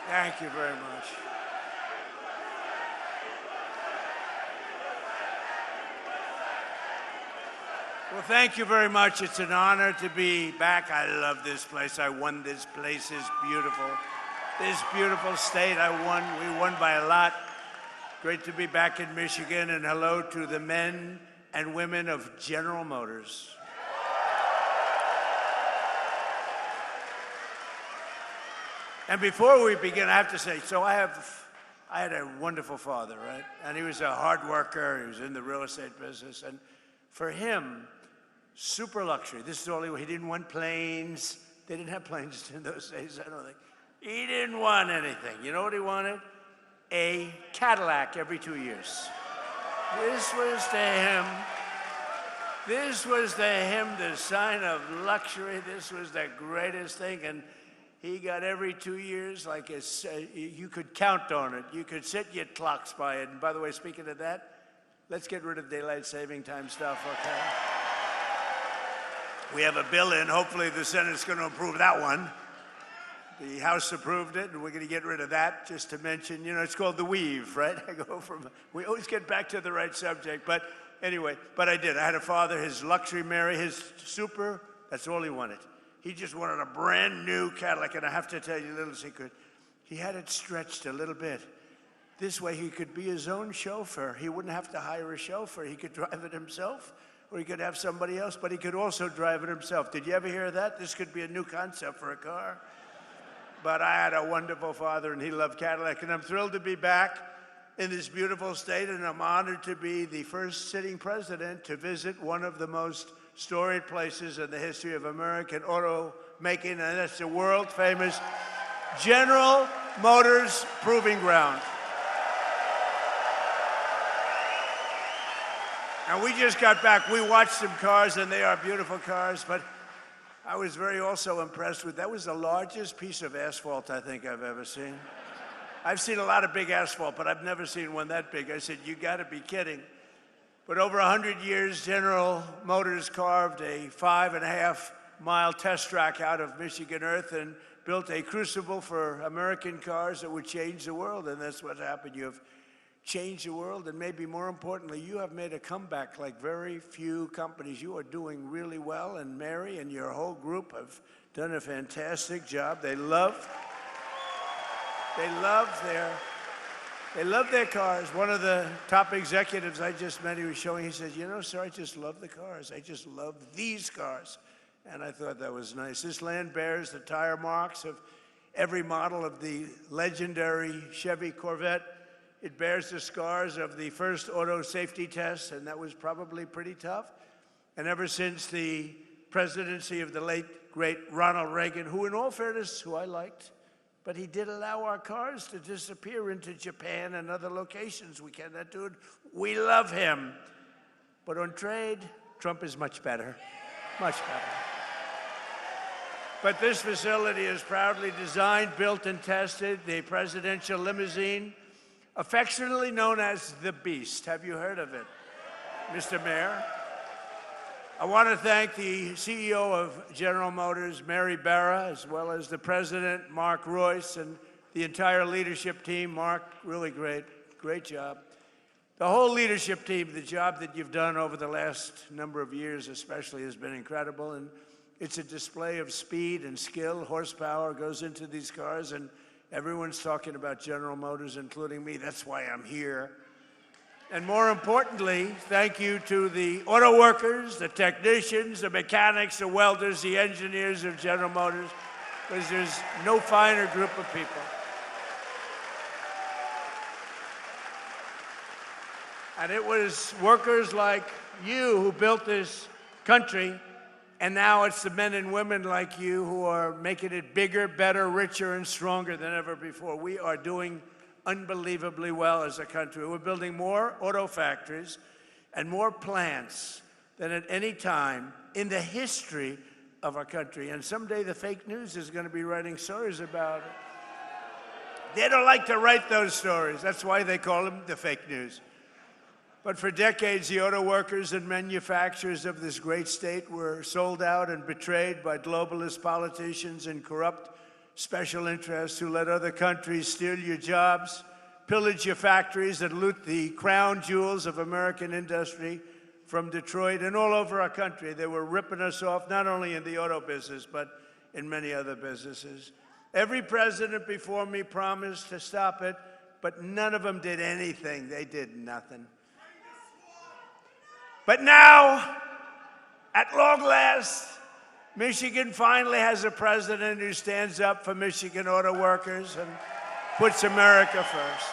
Thank you very much. Well, thank you very much. It's an honor to be back. I love this place. I won this place. It's beautiful. This beautiful state, we won by a lot. Great to be back in Michigan, and hello to the men and women of General Motors. And before we begin, I have to say, I had a wonderful father, right? And he was a hard worker. He was in the real estate business. And for him, super luxury. This is all he didn't want planes. They didn't have planes in those days, I don't think. He didn't want anything. You know what he wanted? A Cadillac every 2 years. This was to him the sign of luxury. This was the greatest thing. And he got every 2 years, like you could count on it. You could set your clocks by it. And by the way, speaking of that, let's get rid of daylight saving time stuff, okay? We have a bill in. Hopefully the Senate's going to approve that one. The House approved it, and we're going to get rid of that. Just to mention, it's called the weave, right? We always get back to the right subject. But anyway, I did. I had a father, his luxury Mary, his super, that's all he wanted. He just wanted a brand new Cadillac, and I have to tell you a little secret. He had it stretched a little bit. This way he could be his own chauffeur. He wouldn't have to hire a chauffeur. He could drive it himself, or he could have somebody else, but he could also drive it himself. Did you ever hear that? This could be a new concept for a car. But I had a wonderful father, and he loved Cadillac, and I'm thrilled to be back in this beautiful state, and I'm honored to be the first sitting president to visit one of the most storied places in the history of American auto making, and that's the world-famous General Motors Proving Ground. And we just got back. We watched some cars, and they are beautiful cars, but I was very also impressed with, that was the largest piece of asphalt I think I've ever seen. I've seen a lot of big asphalt, but I've never seen one that big. I said, you gotta be kidding. But over 100 years, General Motors carved a 5.5-mile test track out of Michigan earth and built a crucible for American cars that would change the world, and that's what happened. You have changed the world, and maybe more importantly, you have made a comeback like very few companies. You are doing really well, and Mary and your whole group have done a fantastic job. They love their cars. One of the top executives I just met, he was showing, he said, sir, I just love the cars. I just love these cars. And I thought that was nice. This land bears the tire marks of every model of the legendary Chevy Corvette. It bears the scars of the first auto safety test, and that was probably pretty tough. And ever since the presidency of the late, great Ronald Reagan, who in all fairness, who I liked, but he did allow our cars to disappear into Japan and other locations. We cannot do it. We love him. But on trade, Trump is much better, much better. But this facility is proudly designed, built, and tested. The presidential limousine, affectionately known as the Beast. Have you heard of it, Mr. Mayor? I want to thank the CEO of General Motors, Mary Barra, as well as the president, Mark Royce, and the entire leadership team. Mark, really great job. The whole leadership team, the job that you've done over the last number of years especially has been incredible, and it's a display of speed and skill. Horsepower goes into these cars, and everyone's talking about General Motors, including me. That's why I'm here. And more importantly, thank you to the auto workers, the technicians, the mechanics, the welders, the engineers of General Motors, because there's no finer group of people. And it was workers like you who built this country, and now it's the men and women like you who are making it bigger, better, richer, and stronger than ever before. We are doing unbelievably well as a country. We're building more auto factories and more plants than at any time in the history of our country. And someday the fake news is going to be writing stories about it. They don't like to write those stories. That's why they call them the fake news. But for decades, the auto workers and manufacturers of this great state were sold out and betrayed by globalist politicians and corrupt special interests who let other countries steal your jobs, pillage your factories, and loot the crown jewels of American industry from Detroit and all over our country. They were ripping us off, not only in the auto business, but in many other businesses. Every president before me promised to stop it, but none of them did anything. They did nothing. But now, at long last, Michigan finally has a president who stands up for Michigan auto workers and puts America first.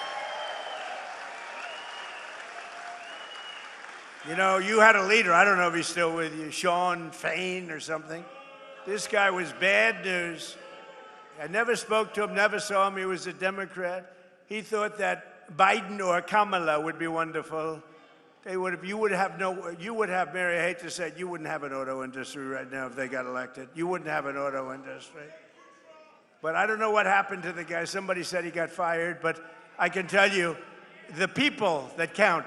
You know, you had a leader, I don't know if he's still with you, Sean Fain or something. This guy was bad news. I never spoke to him, never saw him. He was a Democrat. He thought that Biden or Kamala would be wonderful. You would have, Mary, I hate to say it, you wouldn't have an auto industry right now if they got elected. You wouldn't have an auto industry. But I don't know what happened to the guy. Somebody said he got fired, but I can tell you, the people that count,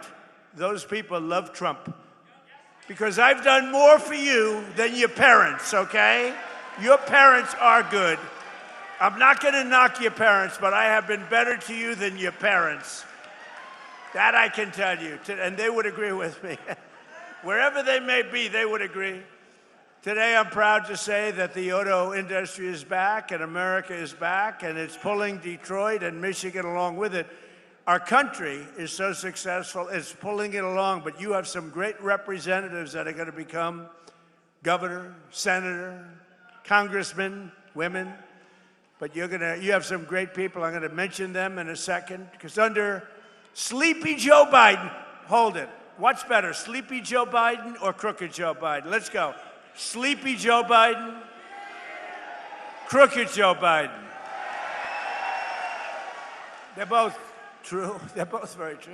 those people love Trump. Because I've done more for you than your parents, okay? Your parents are good. I'm not going to knock your parents, but I have been better to you than your parents. That I can tell you, and they would agree with me. Wherever they may be, they would agree. Today, I'm proud to say that the auto industry is back, and America is back, and it's pulling Detroit and Michigan along with it. Our country is so successful, it's pulling it along, but you have some great representatives that are going to become governor, senator, congressman, women. But you have some great people. I'm going to mention them in a second, because under Sleepy Joe Biden, hold it. What's better, Sleepy Joe Biden or Crooked Joe Biden? Let's go. Sleepy Joe Biden, Crooked Joe Biden. They're both true. They're both very true.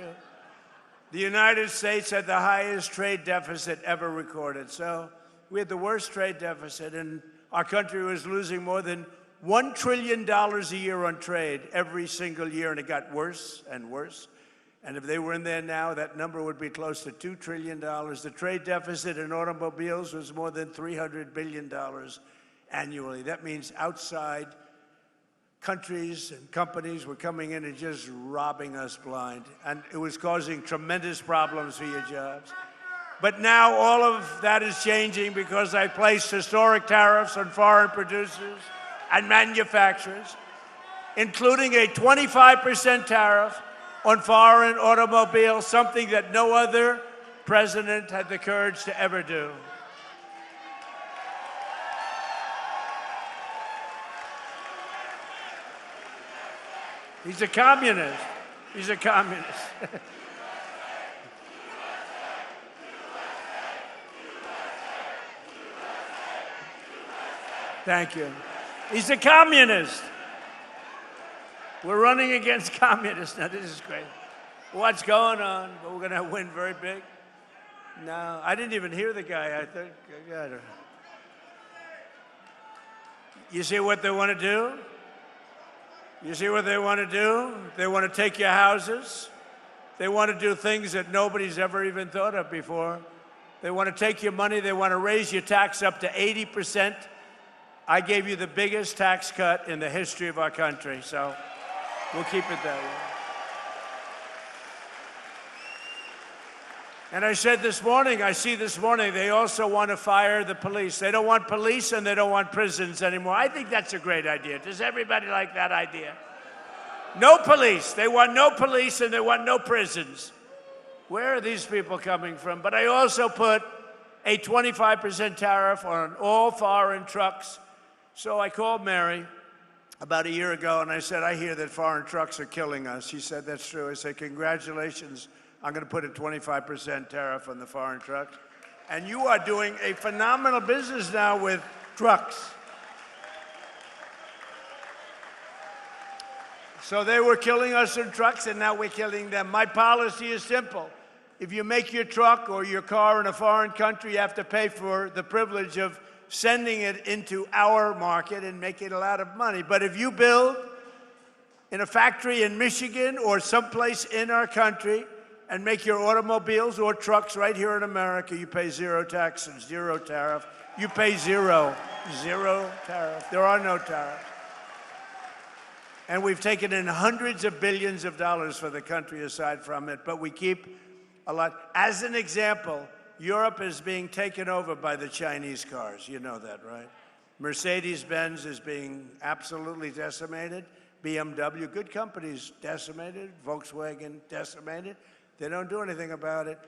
The United States had the highest trade deficit ever recorded. So we had the worst trade deficit, and our country was losing more than $1 trillion a year on trade every single year, and it got worse and worse. And if they were in there now, that number would be close to $2 trillion. The trade deficit in automobiles was more than $300 billion annually. That means outside countries and companies were coming in and just robbing us blind. And it was causing tremendous problems for your jobs. But now all of that is changing because I placed historic tariffs on foreign producers and manufacturers, including a 25% tariff on foreign automobiles, something that no other president had the courage to ever do. He's a communist. He's a communist. Thank you. He's a communist. We're running against communists. Now, this is great. What's going on? But we're going to win very big. No, I didn't even hear the guy, I think. You see what they want to do? You see what they want to do? They want to take your houses. They want to do things that nobody's ever even thought of before. They want to take your money. They want to raise your tax up to 80%. I gave you the biggest tax cut in the history of our country, so we'll keep it that way. And I said this morning, they also want to fire the police. They don't want police and they don't want prisons anymore. I think that's a great idea. Does everybody like that idea? No police. They want no police and they want no prisons. Where are these people coming from? But I also put a 25% tariff on all foreign trucks. So I called Mary about a year ago and I said, I hear that foreign trucks are killing us. She said, that's true. I said, congratulations. I'm going to put a 25% tariff on the foreign trucks. And you are doing a phenomenal business now with trucks. So they were killing us in trucks, and now we're killing them. My policy is simple. If you make your truck or your car in a foreign country, you have to pay for the privilege of sending it into our market and making a lot of money. But if you build in a factory in Michigan or someplace in our country and make your automobiles or trucks right here in America, you pay zero taxes, zero tariff. You pay zero tariff. There are no tariffs. And we've taken in hundreds of billions of dollars for the country aside from it, but we keep a lot. As an example, Europe is being taken over by the Chinese cars. You know that, right? Mercedes-Benz is being absolutely decimated. BMW, good companies, decimated. Volkswagen, decimated. They don't do anything about it.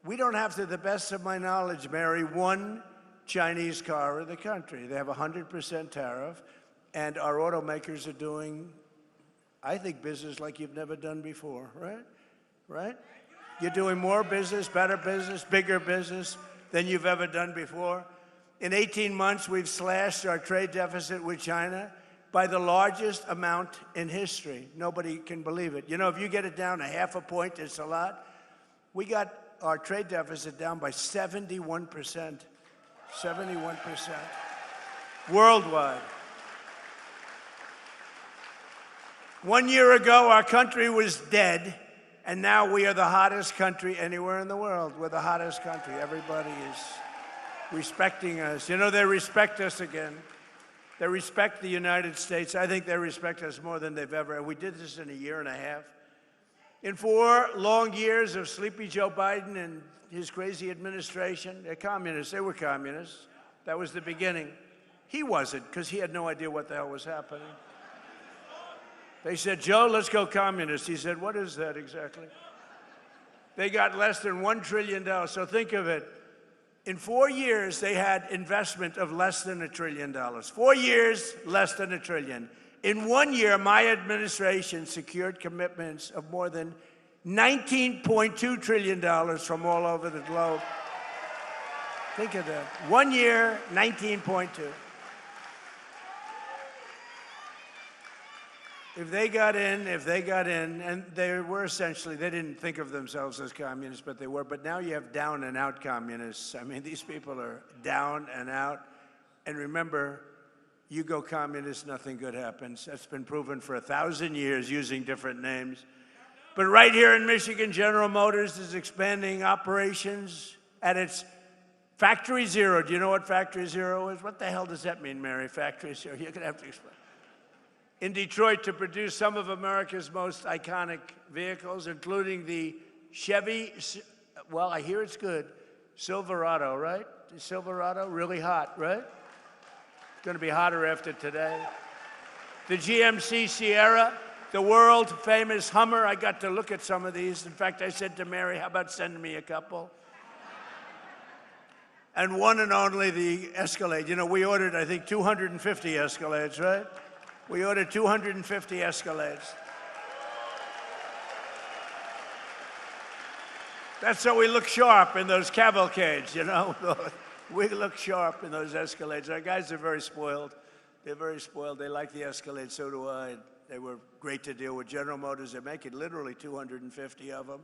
We don't have, to the best of my knowledge, Mary, one Chinese car in the country. They have a 100% tariff. And our automakers are doing, I think, business like you've never done before, right? Right? You're doing more business, better business, bigger business than you've ever done before. In 18 months, we've slashed our trade deficit with China by the largest amount in history. Nobody can believe it. You know, if you get it down a half a point, it's a lot. We got our trade deficit down by 71%. 71%. Worldwide. 1 year ago, our country was dead, and now we are the hottest country anywhere in the world. We're the hottest country. Everybody is respecting us. You know, they respect us again. They respect the United States. I think they respect us more than they've ever. We did this in a year and a half. In 4 long years of Sleepy Joe Biden and his crazy administration, they're communists. They were communists. That was the beginning. He wasn't, because he had no idea what the hell was happening. They said, Joe, let's go communist. He said, what is that exactly? They got less than $1 trillion. So think of it. In 4 years, they had investment of less than $1 trillion. 4 years, less than $1 trillion. In 1 year, my administration secured commitments of more than $19.2 trillion from all over the globe. Think of that. 1 year, 19.2. If they got in, and they were essentially, they didn't think of themselves as communists, but they were. But now you have down and out communists. I mean, these people are down and out. And remember, you go communist, nothing good happens. That's been proven for 1,000 years using different names. But right here in Michigan, General Motors is expanding operations at its Factory Zero. Do you know what Factory Zero is? What the hell does that mean, Mary, Factory Zero? You're going to have to explain. In Detroit, to produce some of America's most iconic vehicles, including the Chevy, well, I hear it's good, Silverado, right? The Silverado, really hot, right? It's going to be hotter after today. The GMC Sierra, the world-famous Hummer. I got to look at some of these. In fact, I said to Mary, how about sending me a couple? And one and only the Escalade. You know, we ordered, I think, 250 Escalades, right? We ordered 250 Escalades. That's so we look sharp in those cavalcades, you know? We look sharp in those Escalades. Our guys are very spoiled. They're very spoiled. They like the Escalade, so do I. They were great to deal with. General Motors, they're making literally 250 of them,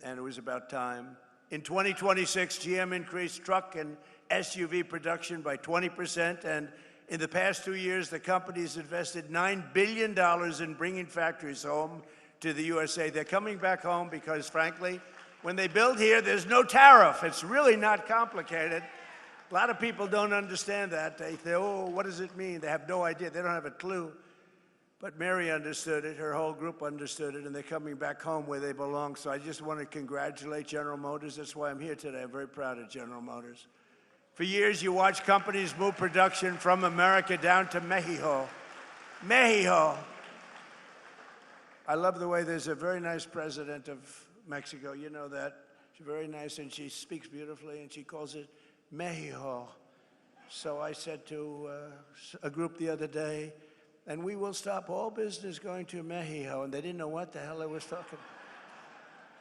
and it was about time. In 2026, GM increased truck and SUV production by 20%, and in the past 2 years, the company's invested $9 billion in bringing factories home to the USA. They're coming back home because, frankly, when they build here, there's no tariff. It's really not complicated. A lot of people don't understand that. They say, oh, what does it mean? They have no idea. They don't have a clue. But Mary understood it. Her whole group understood it, and they're coming back home where they belong. So I just want to congratulate General Motors. That's why I'm here today. I'm very proud of General Motors. For years, you watch companies move production from America down to Mexico. Mexico. I love the way there's a very nice president of Mexico. You know that. She's very nice, and she speaks beautifully, and she calls it Mexico. So I said to a group the other day, and we will stop all business going to Mexico. And they didn't know what the hell I was talking about.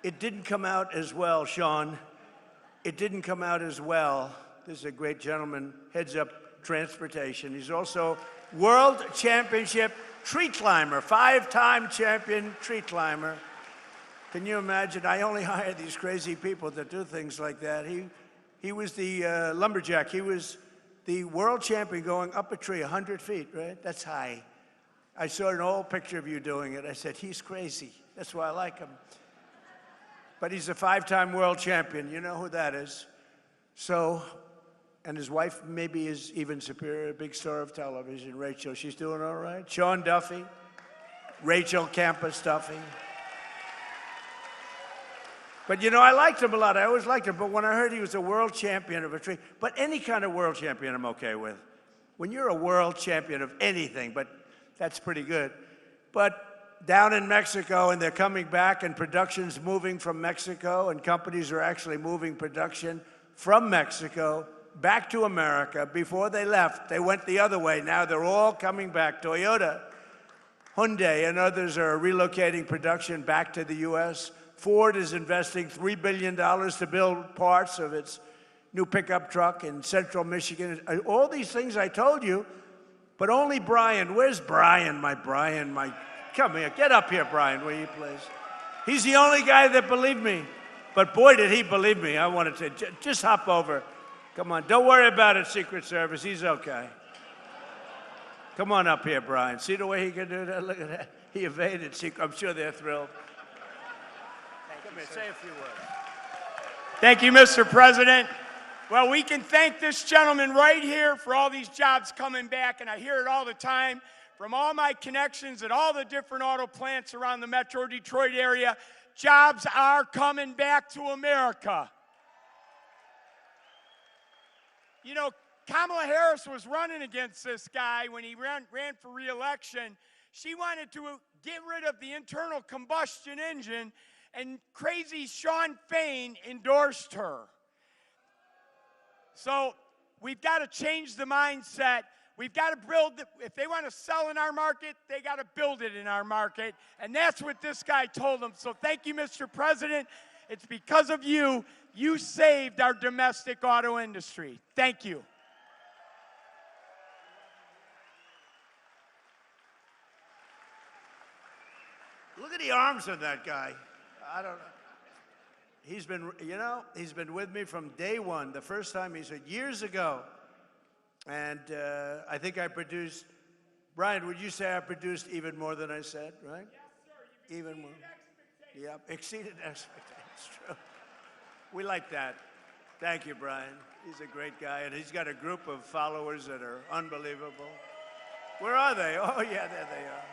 It didn't come out as well, Sean. It didn't come out as well. This is a great gentleman, heads up transportation. He's also world championship tree climber, 5-time champion tree climber. Can you imagine? I only hire these crazy people that do things like that. He was the lumberjack. He was the world champion going up a tree 100 feet, right? That's high. I saw an old picture of you doing it. I said, he's crazy. That's why I like him. But he's a 5-time world champion. You know who that is. So, and his wife maybe is even superior, a big star of television, Rachel. She's doing all right. Sean Duffy, Rachel Campostuffy. But, you know, I liked him a lot. I always liked him. But when I heard he was a world champion of a tree, but any kind of world champion I'm okay with. When you're a world champion of anything, but that's pretty good. But down in Mexico, and they're coming back, and production's moving from Mexico, and companies are actually moving production from Mexico back to America. Before they left, they went the other way. Now they're all coming back. Toyota, Hyundai, and others are relocating production back to the U.S. Ford is investing $3 billion to build parts of its new pickup truck in central Michigan. All these things I told you, but only Brian. Where's Brian? Come here. Get up here, Brian, will you please? He's the only guy that believed me. But boy, did he believe me. I wanted to just hop over. Come on. Don't worry about it, Secret Service. He's okay. Come on up here, Brian. See the way he can do that? Look at that. He evaded Secret. I'm sure they're thrilled. Come here, say a few words. Thank you, Mr. President. Well, we can thank this gentleman right here for all these jobs coming back, and I hear it all the time from all my connections at all the different auto plants around the Metro Detroit area. Jobs are coming back to America. You know, Kamala Harris was running against this guy when he ran for re-election. She wanted to get rid of the internal combustion engine, and crazy Sean Fain endorsed her. So we've got to change the mindset. We've got to build, if they want to sell in our market, they got to build it in our market. And that's what this guy told them. So thank you, Mr. President. It's because of you, you saved our domestic auto industry. Thank you. Look at the arms of that guy. I don't know. He's been with me from day one. The first time he said years ago. And I think I produced, Brian, would you say I produced even more than I said, right? Yes, sir. You even more. Yeah, exceeded expectations. True. We like that. Thank you, Brian. He's a great guy, and he's got a group of followers that are unbelievable. Where are they? Oh, yeah, there they are.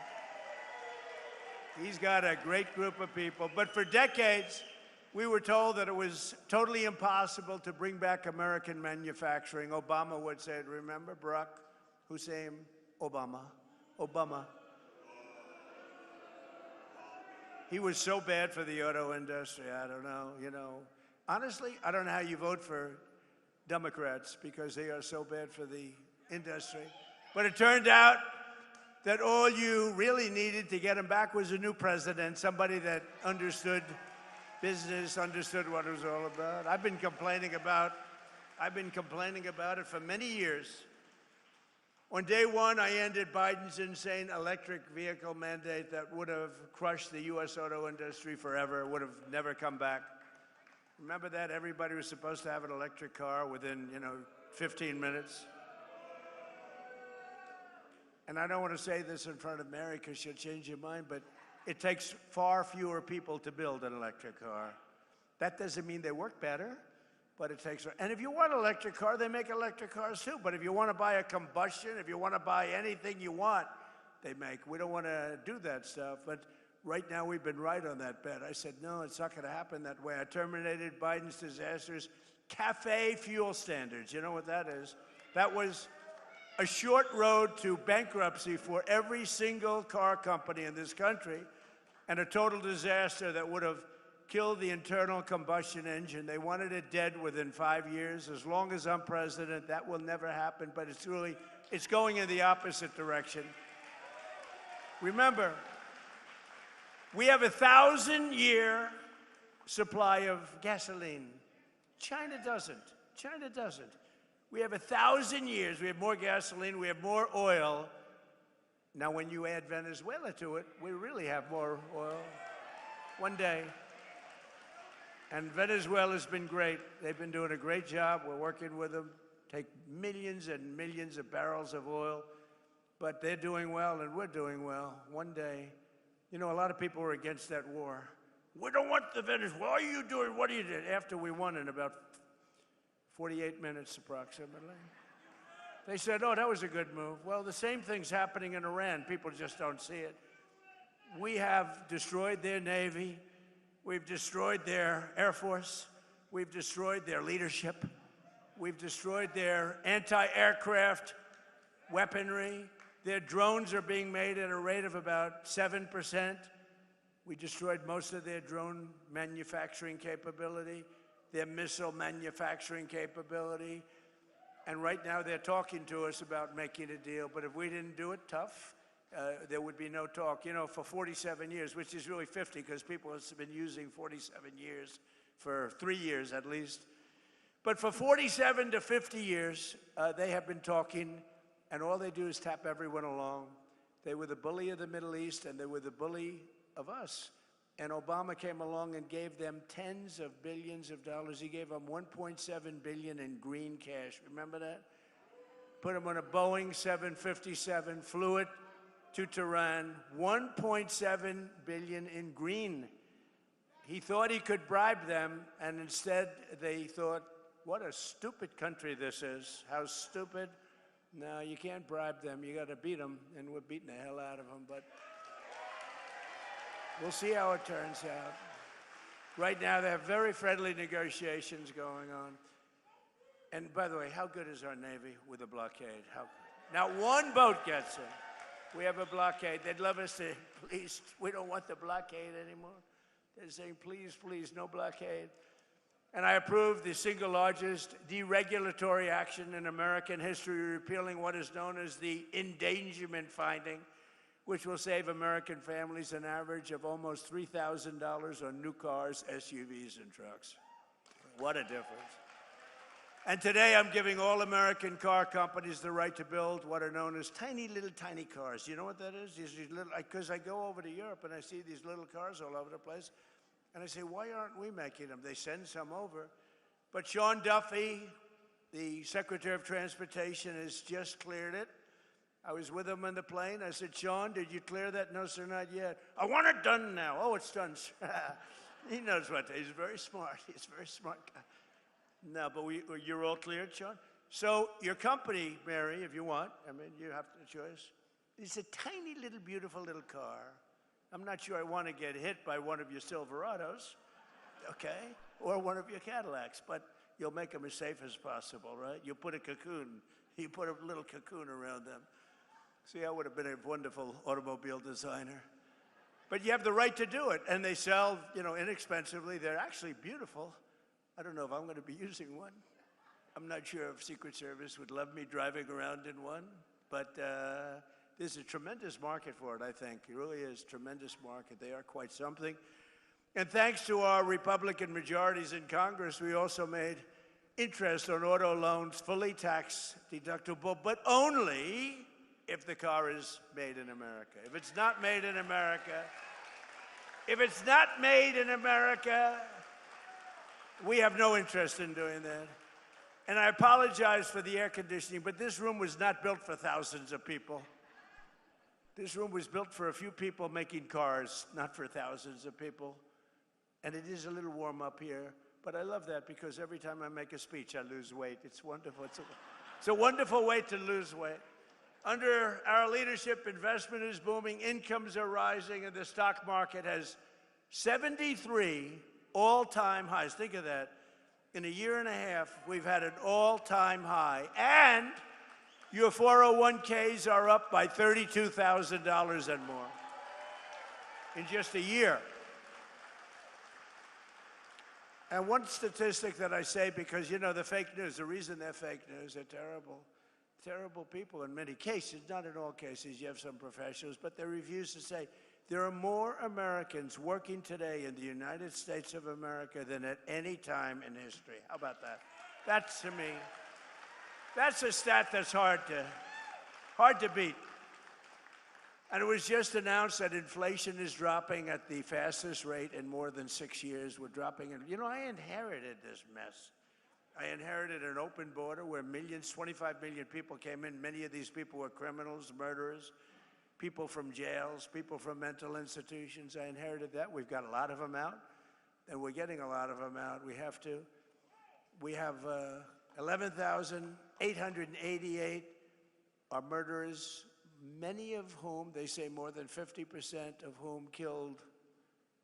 He's got a great group of people. But for decades, we were told that it was totally impossible to bring back American manufacturing. Obama would say it. Remember Barack Hussein Obama? Obama. He was so bad for the auto industry. I don't know, you know. Honestly, I don't know how you vote for Democrats because they are so bad for the industry. But it turned out that all you really needed to get him back was a new president, somebody that understood business, understood what it was all about. I've been complaining about it for many years. On day one, I ended Biden's insane electric vehicle mandate that would have crushed the U.S. auto industry forever, would have never come back. Remember that? Everybody was supposed to have an electric car within, 15 minutes. And I don't want to say this in front of Mary because she'll change your mind, but it takes far fewer people to build an electric car. That doesn't mean they work better, but it takes, and if you want an electric car, they make electric cars too. But if you want to buy a combustion, if you want to buy anything you want, they make. We don't want to do that stuff, but right now we've been right on that bet. I said, no, it's not going to happen that way. I terminated Biden's disastrous cafe fuel standards. You know what that is? That was a short road to bankruptcy for every single car company in this country, and a total disaster that would have killed the internal combustion engine. They wanted it dead within 5 years. As long as I'm president, that will never happen, but it's going in the opposite direction. Remember, we have a 1,000-year supply of gasoline. China doesn't. China doesn't. We have 1,000 years. We have more gasoline. We have more oil. Now, when you add Venezuela to it, we really have more oil. One day. And Venezuela's been great. They've been doing a great job. We're working with them. Take millions and millions of barrels of oil. But they're doing well, and we're doing well. One day. A lot of people were against that war. We don't want the Venezuela. What are you doing? What are you doing? After we won in about 48 minutes approximately. They said, oh, that was a good move. Well, the same thing's happening in Iran. People just don't see it. We have destroyed their Navy. We've destroyed their Air Force. We've destroyed their leadership. We've destroyed their anti-aircraft weaponry. Their drones are being made at a rate of about 7%. We destroyed most of their drone manufacturing capability, their missile manufacturing capability. And right now they're talking to us about making a deal. But if we didn't do it tough, there would be no talk. You know, for 47 years, which is really 50 because people have been using 47 years for 3 years at least. But for 47 to 50 years, they have been talking, and all they do is tap everyone along. They were the bully of the Middle East, and they were the bully of us. And Obama came along and gave them tens of billions of dollars. He gave them $1.7 billion in green cash. Remember that? Put them on a Boeing 757, flew it to Tehran, $1.7 billion in green. He thought he could bribe them, and instead they thought, what a stupid country this is. How stupid. No, you can't bribe them. You got to beat them, and we're beating the hell out of them. But we'll see how it turns out. Right now, they have very friendly negotiations going on. And by the way, how good is our Navy with a blockade? How good? Not one boat gets in. We have a blockade. They'd love us to, please, we don't want the blockade anymore. They're saying, please, please, no blockade. And I approved the single largest deregulatory action in American history, repealing what is known as the endangerment finding, which will save American families an average of almost $3,000 on new cars, SUVs, and trucks. What a difference. And today I'm giving all American car companies the right to build what are known as tiny cars. You know what that is? These little, because I go over to Europe and I see these little cars all over the place. And I say, why aren't we making them? They send some over. But Sean Duffy, the Secretary of Transportation, has just cleared it. I was with him on the plane. I said, Sean, did you clear that? No, sir, not yet. I want it done now. Oh, it's done. He knows what. He's very smart. He's a very smart guy. No, but you're all cleared, Sean? So your company, Mary, if you want, I mean, you have the choice. It's a tiny little, beautiful little car. I'm not sure I want to get hit by one of your Silverados, okay? Or one of your Cadillacs, but you'll make them as safe as possible, right? You put a cocoon. You put a little cocoon around them. See, I would have been a wonderful automobile designer. But you have the right to do it, and they sell, you know, inexpensively. They're actually beautiful. I don't know if I'm going to be using one. I'm not sure if Secret Service would love me driving around in one, but there's a tremendous market for it, I think. It really is a tremendous market. They are quite something. And thanks to our Republican majorities in Congress, we also made interest on auto loans fully tax deductible, but only if the car is made in America. If it's not made in America, we have no interest in doing that. And I apologize for the air conditioning, but this room was not built for thousands of people. This room was built for a few people making cars, not for thousands of people. And it is a little warm up here, but I love that because every time I make a speech, I lose weight. It's wonderful. It's a wonderful way to lose weight. Under our leadership, investment is booming, incomes are rising, and the stock market has 73 all-time highs. Think of that. In a year and a half, we've had an all-time high. And your 401ks are up by $32,000 and more in just a year. And one statistic that I say, because, you know, the fake news, the reason they're fake news, they're terrible people in many cases, not in all cases, you have some professionals, but they refuse to say, there are more Americans working today in the United States of America than at any time in history. How about that? That's, to me, that's a stat that's hard to beat. And it was just announced that inflation is dropping at the fastest rate in more than 6 years. We're dropping it. You know, I inherited this mess. I inherited an open border where 25 million people came in. Many of these people were criminals, murderers, people from jails, people from mental institutions. I inherited that. We've got a lot of them out, and we're getting a lot of them out. We have 11,888 are murderers, many of whom, they say more than 50% of whom killed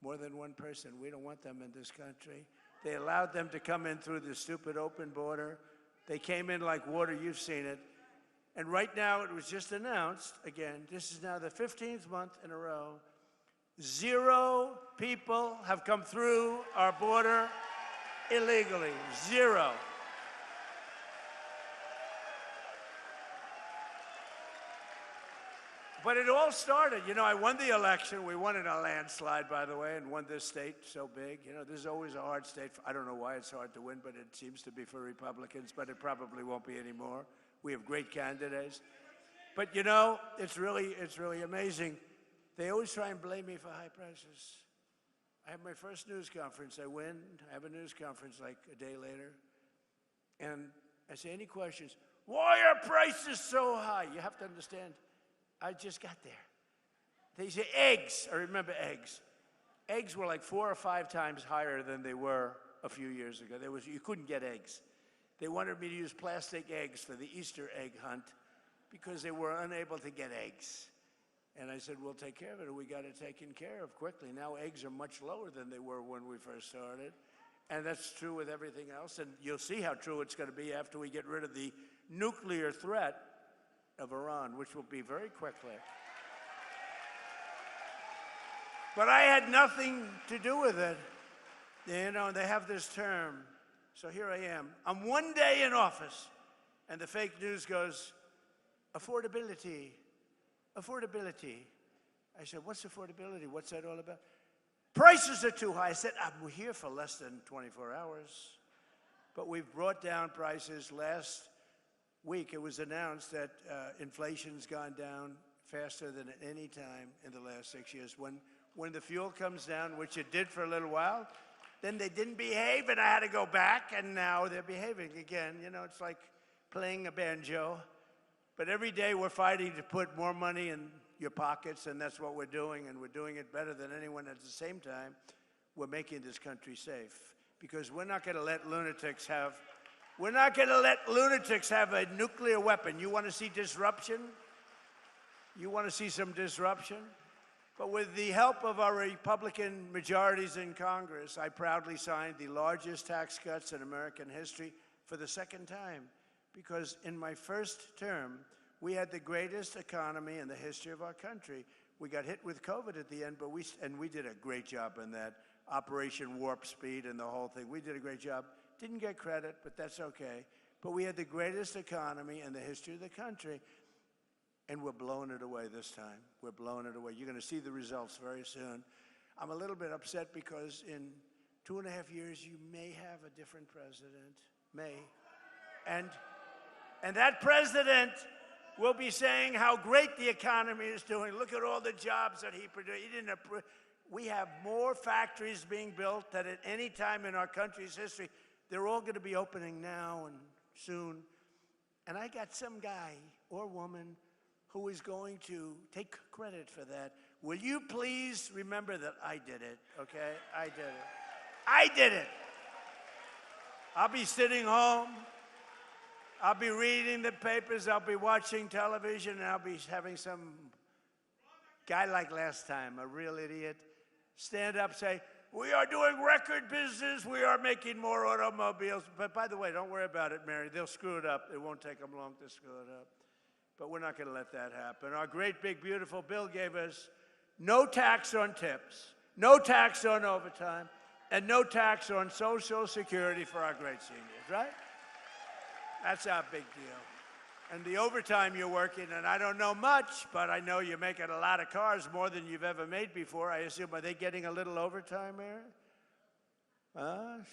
more than one person. We don't want them in this country. They allowed them to come in through the stupid open border. They came in like water, you've seen it. And right now, it was just announced, again, this is now the 15th month in a row, 0 people have come through our border illegally. 0. But it all started, I won the election. We won in a landslide, by the way, and won this state so big. This is always a hard state. I don't know why it's hard to win, but it seems to be for Republicans, but it probably won't be anymore. We have great candidates. But it's really amazing. They always try and blame me for high prices. I have my first news conference. I win. I have a news conference like a day later. And I say, any questions? Why are prices so high? You have to understand, I just got there. They say eggs. I remember eggs. Eggs were like 4 or 5 times higher than they were a few years ago. You couldn't get eggs. They wanted me to use plastic eggs for the Easter egg hunt because they were unable to get eggs. And I said, we'll take care of it. We got it taken care of quickly. Now eggs are much lower than they were when we first started. And that's true with everything else. And you'll see how true it's going to be after we get rid of the nuclear threat of Iran, which will be very quickly. But I had nothing to do with it. They have this term. So here I am. I'm one day in office, and the fake news goes, affordability, affordability. I said, what's affordability? What's that all about? Prices are too high. I said, we're here for less than 24 hours. But we've brought down prices. Last week, it was announced that inflation's gone down faster than at any time in the last 6 years. When the fuel comes down, which it did for a little while, then they didn't behave, and I had to go back, and now they're behaving again. It's like playing a banjo. But every day we're fighting to put more money in your pockets, and that's what we're doing, and we're doing it better than anyone. At the same time, we're making this country safe, because we're not going to let lunatics have a nuclear weapon. You want to see disruption? You want to see some disruption? But with the help of our Republican majorities in Congress, I proudly signed the largest tax cuts in American history for the second time. Because in my first term, we had the greatest economy in the history of our country. We got hit with COVID at the end, but we did a great job in that. Operation Warp Speed and the whole thing. We did a great job. Didn't get credit, but that's okay. But we had the greatest economy in the history of the country. And we're blowing it away this time. We're blowing it away. You're going to see the results very soon. I'm a little bit upset because in 2.5 years, you may have a different president. May. And that president will be saying how great the economy is doing. Look at all the jobs that he produced. We have more factories being built than at any time in our country's history. They're all going to be opening now and soon. And I got some guy or woman who is going to take credit for that. Will you please remember that I did it, okay? I did it. I did it. I'll be sitting home. I'll be reading the papers. I'll be watching television. And I'll be having some guy like last time, a real idiot, stand up, say, we are doing record business. We are making more automobiles. But by the way, don't worry about it, Mary. They'll screw it up. It won't take them long to screw it up. But we're not going to let that happen. Our great, big, beautiful bill gave us no tax on tips, no tax on overtime, and no tax on Social Security for our great seniors, right? That's our big deal. And the overtime you're working, and I don't know much, but I know you're making a lot of cars, more than you've ever made before. I assume, are they getting a little overtime, Mary?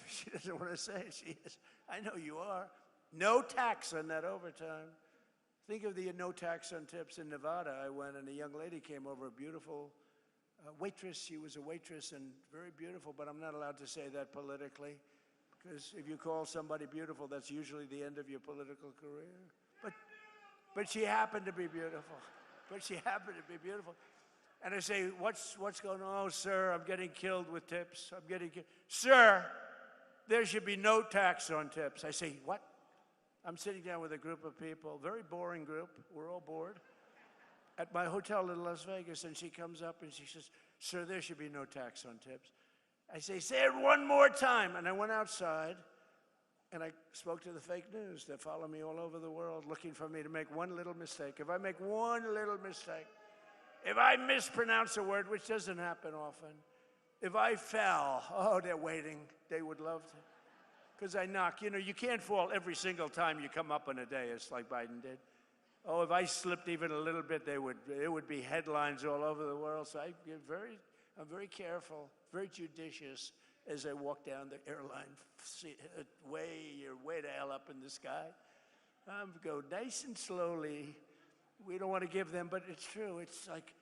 She doesn't want to say it. She is. I know you are. No tax on that overtime. Think of the no tax on tips in Nevada. I went, and a young lady came over, a beautiful waitress. She was a waitress and very beautiful, but I'm not allowed to say that politically, because if you call somebody beautiful, that's usually the end of your political career. But she happened to be beautiful. And I say, what's going on? Oh, sir, I'm getting killed with tips. I'm getting killed. Sir, there should be no tax on tips. I say, what? I'm sitting down with a group of people, very boring group. We're all bored. at my hotel in Las Vegas, and she comes up and she says, "Sir, there should be no tax on tips." I say, "Say it one more time." And I went outside and I spoke to the fake news that follow me all over the world looking for me to make one little mistake. If I make one little mistake, if I mispronounce a word, which doesn't happen often, if I fell, oh, they're waiting. They would love to. Because I knock. You know, you can't fall every single time you come up on a dais like Biden did. Oh, if I slipped even a little bit, it would be headlines all over the world. So I'm very careful, very judicious as I walk down the airline, you're way the hell up in the sky. Go nice and slowly. We don't want to give them, but it's true. It's like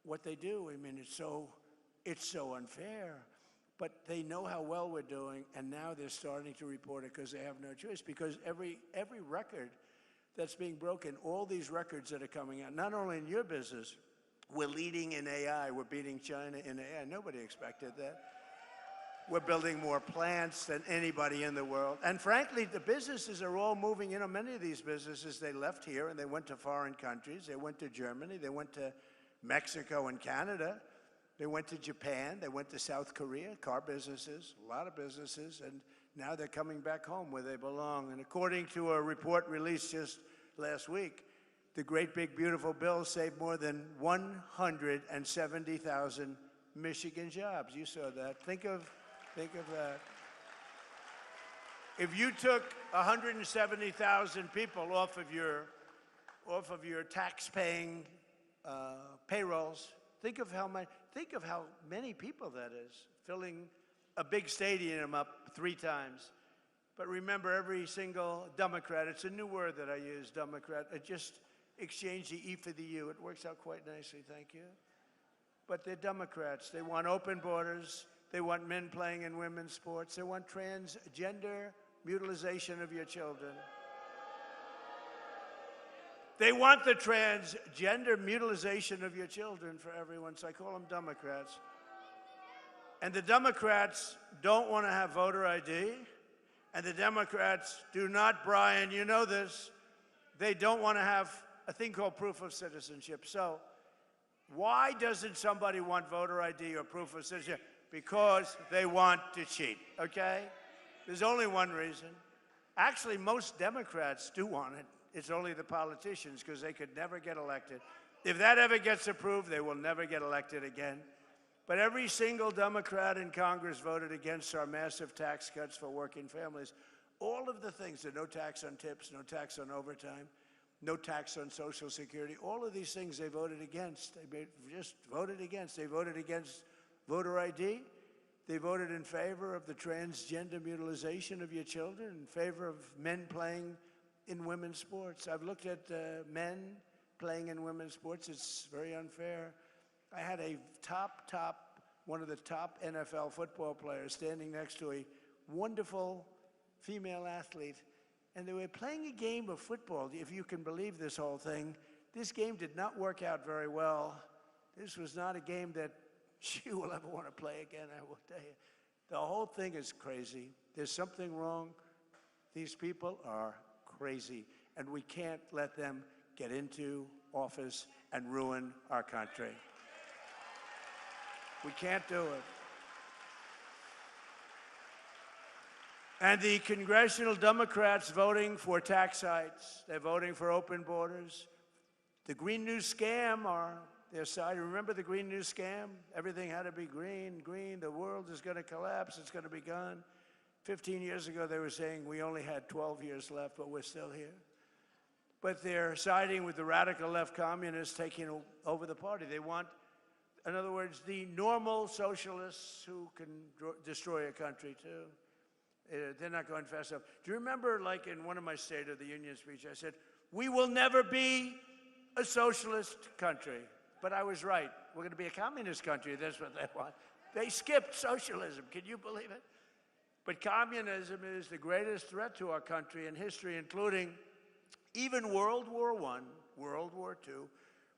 what they do. I mean, it's so unfair. But they know how well we're doing, and now they're starting to report it because they have no choice. Because every record that's being broken, all these records that are coming out, not only in your business, we're leading in AI. We're beating China in AI. Nobody expected that. We're building more plants than anybody in the world. And frankly, the businesses are all moving. You know, many of these businesses, they left here and they went to foreign countries. They went to Germany. They went to Mexico and Canada. They went to Japan. They went to South Korea, car businesses, a lot of businesses. And now they're coming back home where they belong. And according to a report released just last week, the great big beautiful bill saved more than 170,000 Michigan jobs. You saw that. Think of that. If you took 170,000 people off of your tax-paying payrolls, think of how many people that is, filling a big stadium up 3 times. But remember, every single Democrat, it's a new word that I use, Democrat, I just exchange the E for the U. It works out quite nicely, thank you. But they're Democrats. They want open borders. They want men playing in women's sports. They want transgender mutilization of your children. They want the transgender mutilization of your children for everyone, so I call them Democrats. And the Democrats don't want to have voter ID. And the Democrats do not, Brian, you know this, they don't want to have a thing called proof of citizenship. So why doesn't somebody want voter ID or proof of citizenship? Because they want to cheat, okay? There's only one reason. Actually, most Democrats do want it. It's only the politicians, because they could never get elected. If that ever gets approved, they will never get elected again. But every single Democrat in Congress voted against our massive tax cuts for working families. All of the things, the no tax on tips, no tax on overtime, no tax on Social Security, all of these things they voted against. They just voted against. They voted against voter ID. They voted in favor of the transgender mutilization of your children, in favor of men playing in women's sports. I've looked at men playing in women's sports. It's very unfair. I had one of the top NFL football players standing next to a wonderful female athlete, and they were playing a game of football. If you can believe this whole thing, this game did not work out very well. This was not a game that she will ever want to play again, I will tell you. The whole thing is crazy. There's something wrong. These people are crazy, and we can't let them get into office and ruin our country. We can't do it. And the congressional Democrats voting for tax hikes, they're voting for open borders. The Green New Scam are their side. Remember the Green New Scam? Everything had to be green, the world is going to collapse, it's going to be gone. 15 years ago, they were saying we only had 12 years left, but we're still here. But they're siding with the radical left communists taking over the party. They want, in other words, the normal socialists who can destroy a country too. They're not going fast enough. Do you remember, like in one of my State of the Union speeches, I said, we will never be a socialist country. But I was right. We're going to be a communist country. That's what they want. They skipped socialism. Can you believe it? But communism is the greatest threat to our country in history, including even World War I, World War II,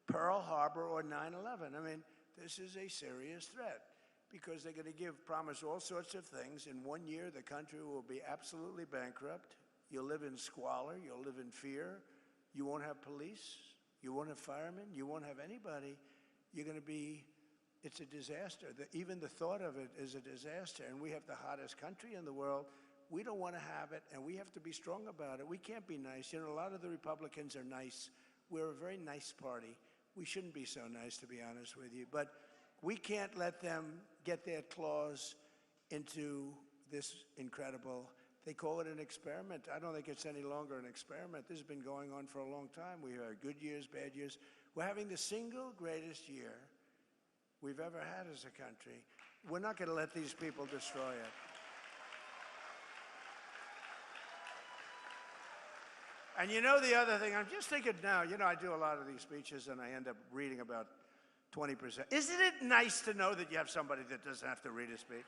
Pearl Harbor, or 9/11. I mean, this is a serious threat because they're going to promise all sorts of things. In 1 year, the country will be absolutely bankrupt. You'll live in squalor. You'll live in fear. You won't have police. You won't have firemen. You won't have anybody. You're going to be, it's a disaster. Even the thought of it is a disaster. And we have the hottest country in the world. We don't want to have it, and we have to be strong about it. We can't be nice. You know, a lot of the Republicans are nice. We're a very nice party. We shouldn't be so nice, to be honest with you. But we can't let them get their claws into this incredible, they call it an experiment. I don't think it's any longer an experiment. This has been going on for a long time. We had good years, bad years. We're having the single greatest year we've ever had as a country. We're not going to let these people destroy it. And you know the other thing, I'm just thinking now, you know, I do a lot of these speeches and I end up reading about 20%. Isn't it nice to know that you have somebody that doesn't have to read a speech?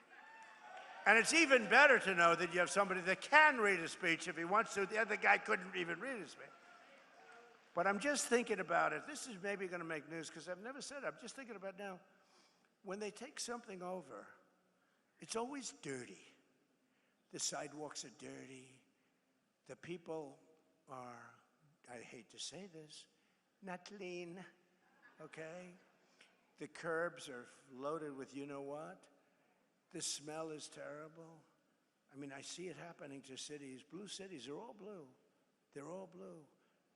And it's even better to know that you have somebody that can read a speech if he wants to. The other guy couldn't even read a speech. But I'm just thinking about it. This is maybe going to make news because I've never said it. I'm just thinking about now, when they take something over, it's always dirty. The sidewalks are dirty. The people are, I hate to say this, not clean, okay? The curbs are loaded with you-know-what. The smell is terrible. I mean, I see it happening to cities. Blue cities are all blue. They're all blue.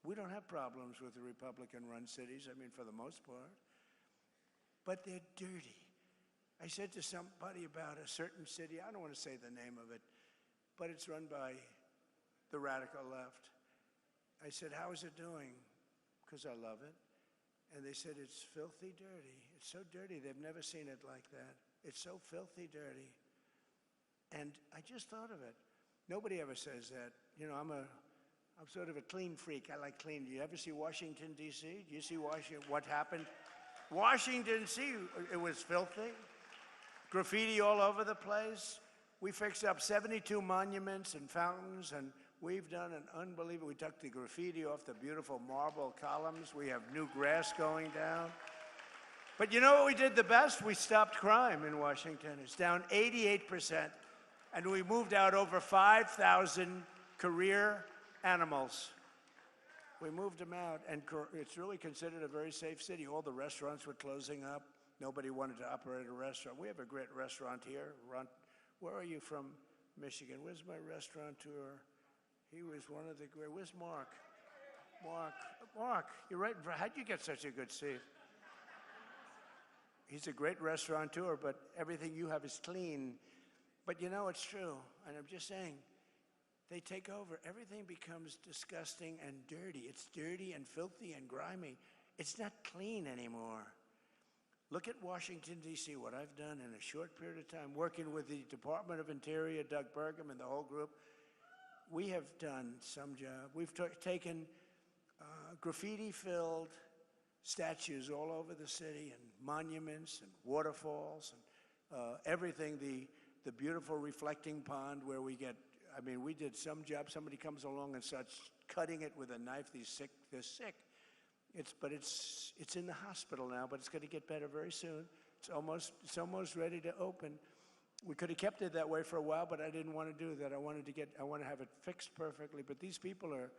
We don't have problems with the Republican-run cities, I mean, for the most part. But they're dirty. I said to somebody about a certain city, I don't want to say the name of it, but it's run by the radical left. I said, how is it doing? Because I love it. And they said, it's filthy dirty. It's so dirty, they've never seen it like that. It's so filthy dirty. And I just thought of it. Nobody ever says that. You know, I'm sort of a clean freak. I like clean. Do you ever see Washington, D.C.? Do you see Washington, what happened? Washington, D.C., it was filthy. Graffiti all over the place. We fixed up 72 monuments and fountains, and we've done an unbelievable, we took the graffiti off the beautiful marble columns. We have new grass going down. But you know what we did the best? We stopped crime in Washington. It's down 88%. And we moved out over 5,000 career animals. We moved them out, and it's really considered a very safe city. All the restaurants were closing up. Nobody wanted to operate a restaurant. We have a great restaurant here. Where are you from, Michigan? Where's my restaurateur? He was one of the great, where's Mark? Mark, you're right. How'd you get such a good seat? He's a great restaurateur, but everything you have is clean. But you know, it's true, and I'm just saying, they take over. Everything becomes disgusting and dirty. It's dirty and filthy and grimy. It's not clean anymore. Look at Washington, D.C., what I've done in a short period of time, working with the Department of Interior, Doug Burgum, and the whole group. We have done some job. We've taken graffiti-filled statues all over the city, and monuments and waterfalls and everything. The beautiful reflecting pond where we get, I mean, we did some job. Somebody comes along and starts cutting it with a knife. They're sick. But it's in the hospital now, but it's going to get better very soon. It's almost ready to open. We could have kept it that way for a while, but I didn't want to do that. I want to have it fixed perfectly. But these people are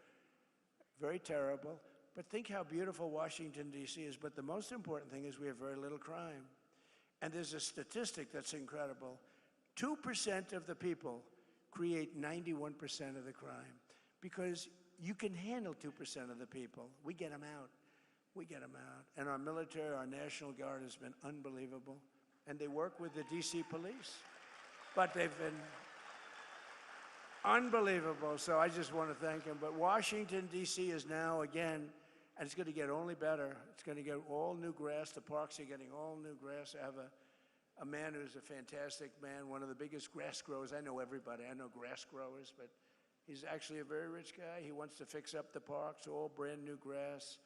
very terrible. But think how beautiful Washington, D.C. is. But the most important thing is we have very little crime. And there's a statistic that's incredible. 2% of the people create 91% of the crime. Because you can handle 2% of the people. We get them out. We get them out. And our military, our National Guard has been unbelievable. And they work with the D.C. police. But they've been unbelievable. So I just want to thank them. But Washington, D.C. is now, again, and it's going to get only better. It's going to get all new grass. The parks are getting all new grass. I have a man who's a fantastic man, one of the biggest grass growers. I know everybody. I know grass growers, but he's actually a very rich guy. He wants to fix up the parks, all brand new grass.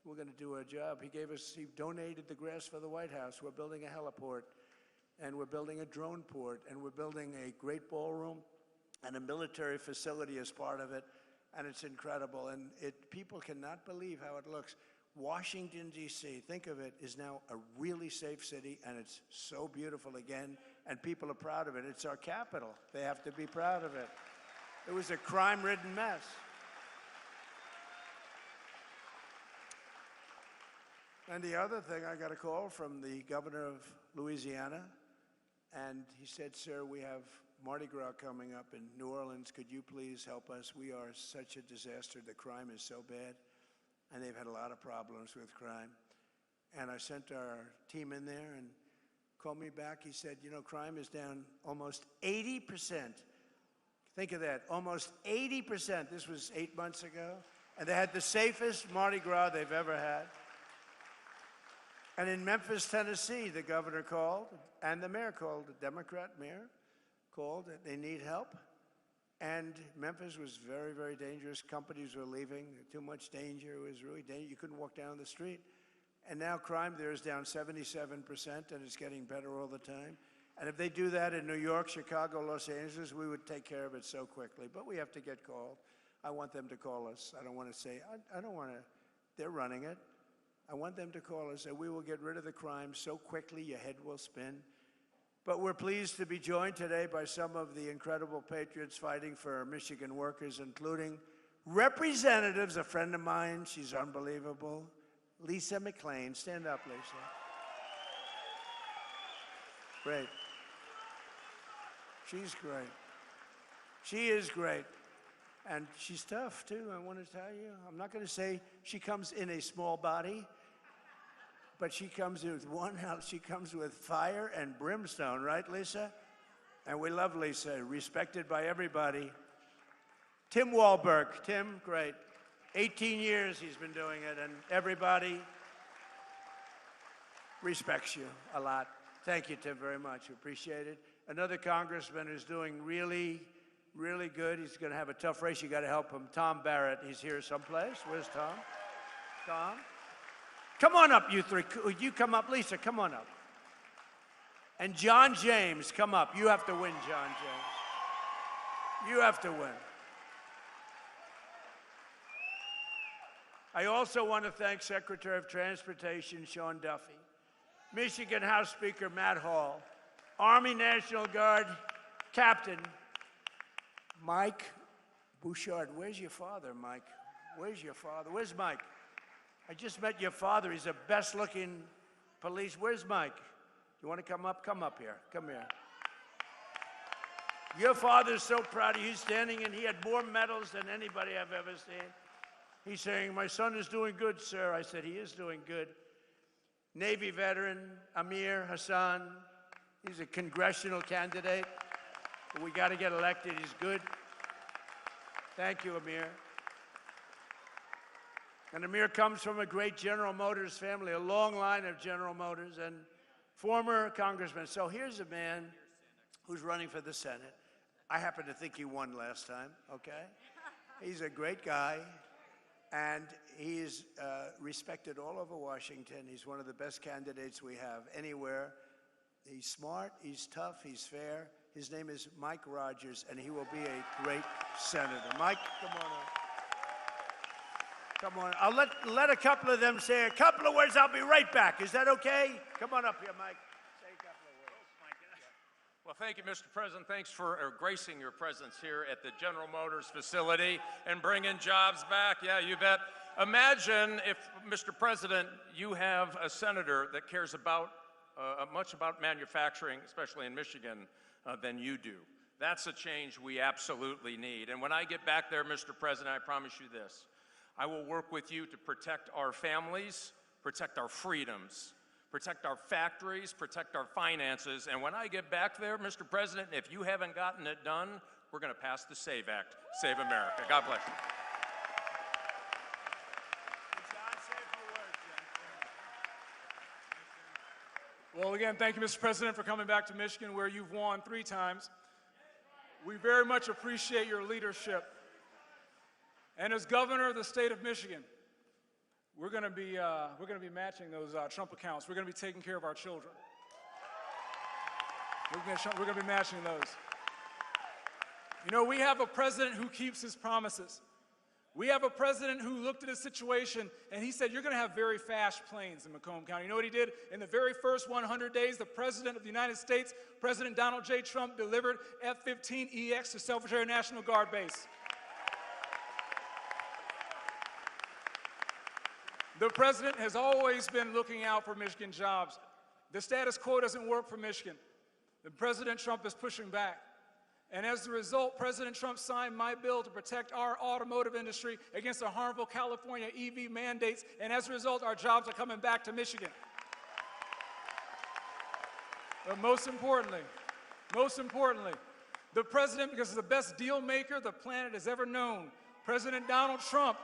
We're going to do a job. He donated the grass for the White House. We're building a heliport, and we're building a drone port, and we're building a great ballroom and a military facility as part of it, and it's incredible. And people cannot believe how it looks. Washington, D.C., think of it, is now a really safe city, and it's so beautiful again, and people are proud of it. It's our capital. They have to be proud of it. It was a crime-ridden mess. And the other thing, I got a call from the governor of Louisiana, and he said, sir, we have Mardi Gras coming up in New Orleans. Could you please help us? We are such a disaster. The crime is so bad, and they've had a lot of problems with crime. And I sent our team in there and called me back. He said, you know, crime is down almost 80%. Think of that, almost 80%. This was 8 months ago. And they had the safest Mardi Gras they've ever had. And in Memphis, Tennessee, the governor called, and the mayor called, the Democrat mayor called, that they need help. And Memphis was very, very dangerous. Companies were leaving, too much danger. It was really dangerous. You couldn't walk down the street. And now crime there is down 77%, and it's getting better all the time. And if they do that in New York, Chicago, Los Angeles, we would take care of it so quickly. But we have to get called. I want them to call us. I don't want to say, I don't want to, they're running it. I want them to call us, and we will get rid of the crime so quickly your head will spin. But we're pleased to be joined today by some of the incredible patriots fighting for Michigan workers, including representatives, a friend of mine, she's unbelievable, Lisa McLean. Stand up, Lisa. Great. She's great. She is great. And she's tough, too, I want to tell you. I'm not going to say she comes in a small body, but she comes with one house. She comes with fire and brimstone, right, Lisa? And we love Lisa, respected by everybody. Tim Wahlberg. Tim, great. 18 years he's been doing it, and everybody respects you a lot. Thank you, Tim, very much. We appreciate it. Another congressman who's doing really, really good. He's going to have a tough race. You got to help him. Tom Barrett. He's here someplace. Where's Tom? Tom? Come on up, you three. You come up. Lisa, come on up. And John James, come up. You have to win, John James. You have to win. I also want to thank Secretary of Transportation Sean Duffy, Michigan House Speaker Matt Hall, Army National Guard Captain Mike Bouchard. Where's your father, Mike? Where's your father? Where's Mike? I just met your father. He's the best-looking police. Where's Mike? You want to come up? Come up here. Come here. Your father's so proud of you. He's standing, and he had more medals than anybody I've ever seen. He's saying, my son is doing good, sir. I said, he is doing good. Navy veteran Amir Hassan. He's a congressional candidate. But we got to get elected. He's good. Thank you, Amir. And Amir comes from a great General Motors family, a long line of General Motors, and former congressman. So here's a man who's running for the Senate. I happen to think he won last time, okay? He's a great guy, and he's respected all over Washington. He's one of the best candidates we have anywhere. He's smart, he's tough, he's fair. His name is Mike Rogers, and he will be a great senator. Mike, come on up. Come on. I'll let a couple of them say a couple of words. I'll be right back. Is that okay? Come on up here, Mike. Say a couple of words. Well, thank you, Mr. President. Thanks for gracing your presence here at the General Motors facility and bringing jobs back. Yeah, you bet. Imagine if, Mr. President, you have a senator that cares about much about manufacturing, especially in Michigan, than you do. That's a change we absolutely need. And when I get back there, Mr. President, I promise you this. I will work with you to protect our families, protect our freedoms, protect our factories, protect our finances. And when I get back there, Mr. President, if you haven't gotten it done, we're going to pass the SAVE Act. Save America. God bless you. Well, again, thank you, Mr. President, for coming back to Michigan, where you've won 3 times. We very much appreciate your leadership. And as governor of the state of Michigan, we're going to be matching those Trump accounts. We're going to be taking care of our children. We're going to be matching those. You know, we have a president who keeps his promises. We have a president who looked at a situation and he said, you're going to have very fast planes in Macomb County. You know what he did? In the very first 100 days, the president of the United States, President Donald J. Trump, delivered F-15EX to Selfridge Air National Guard Base. The president has always been looking out for Michigan jobs. The status quo doesn't work for Michigan. And President Trump is pushing back. And as a result, President Trump signed my bill to protect our automotive industry against the harmful California EV mandates. And as a result, our jobs are coming back to Michigan. But most importantly, the president, because he's the best deal maker the planet has ever known, President Donald Trump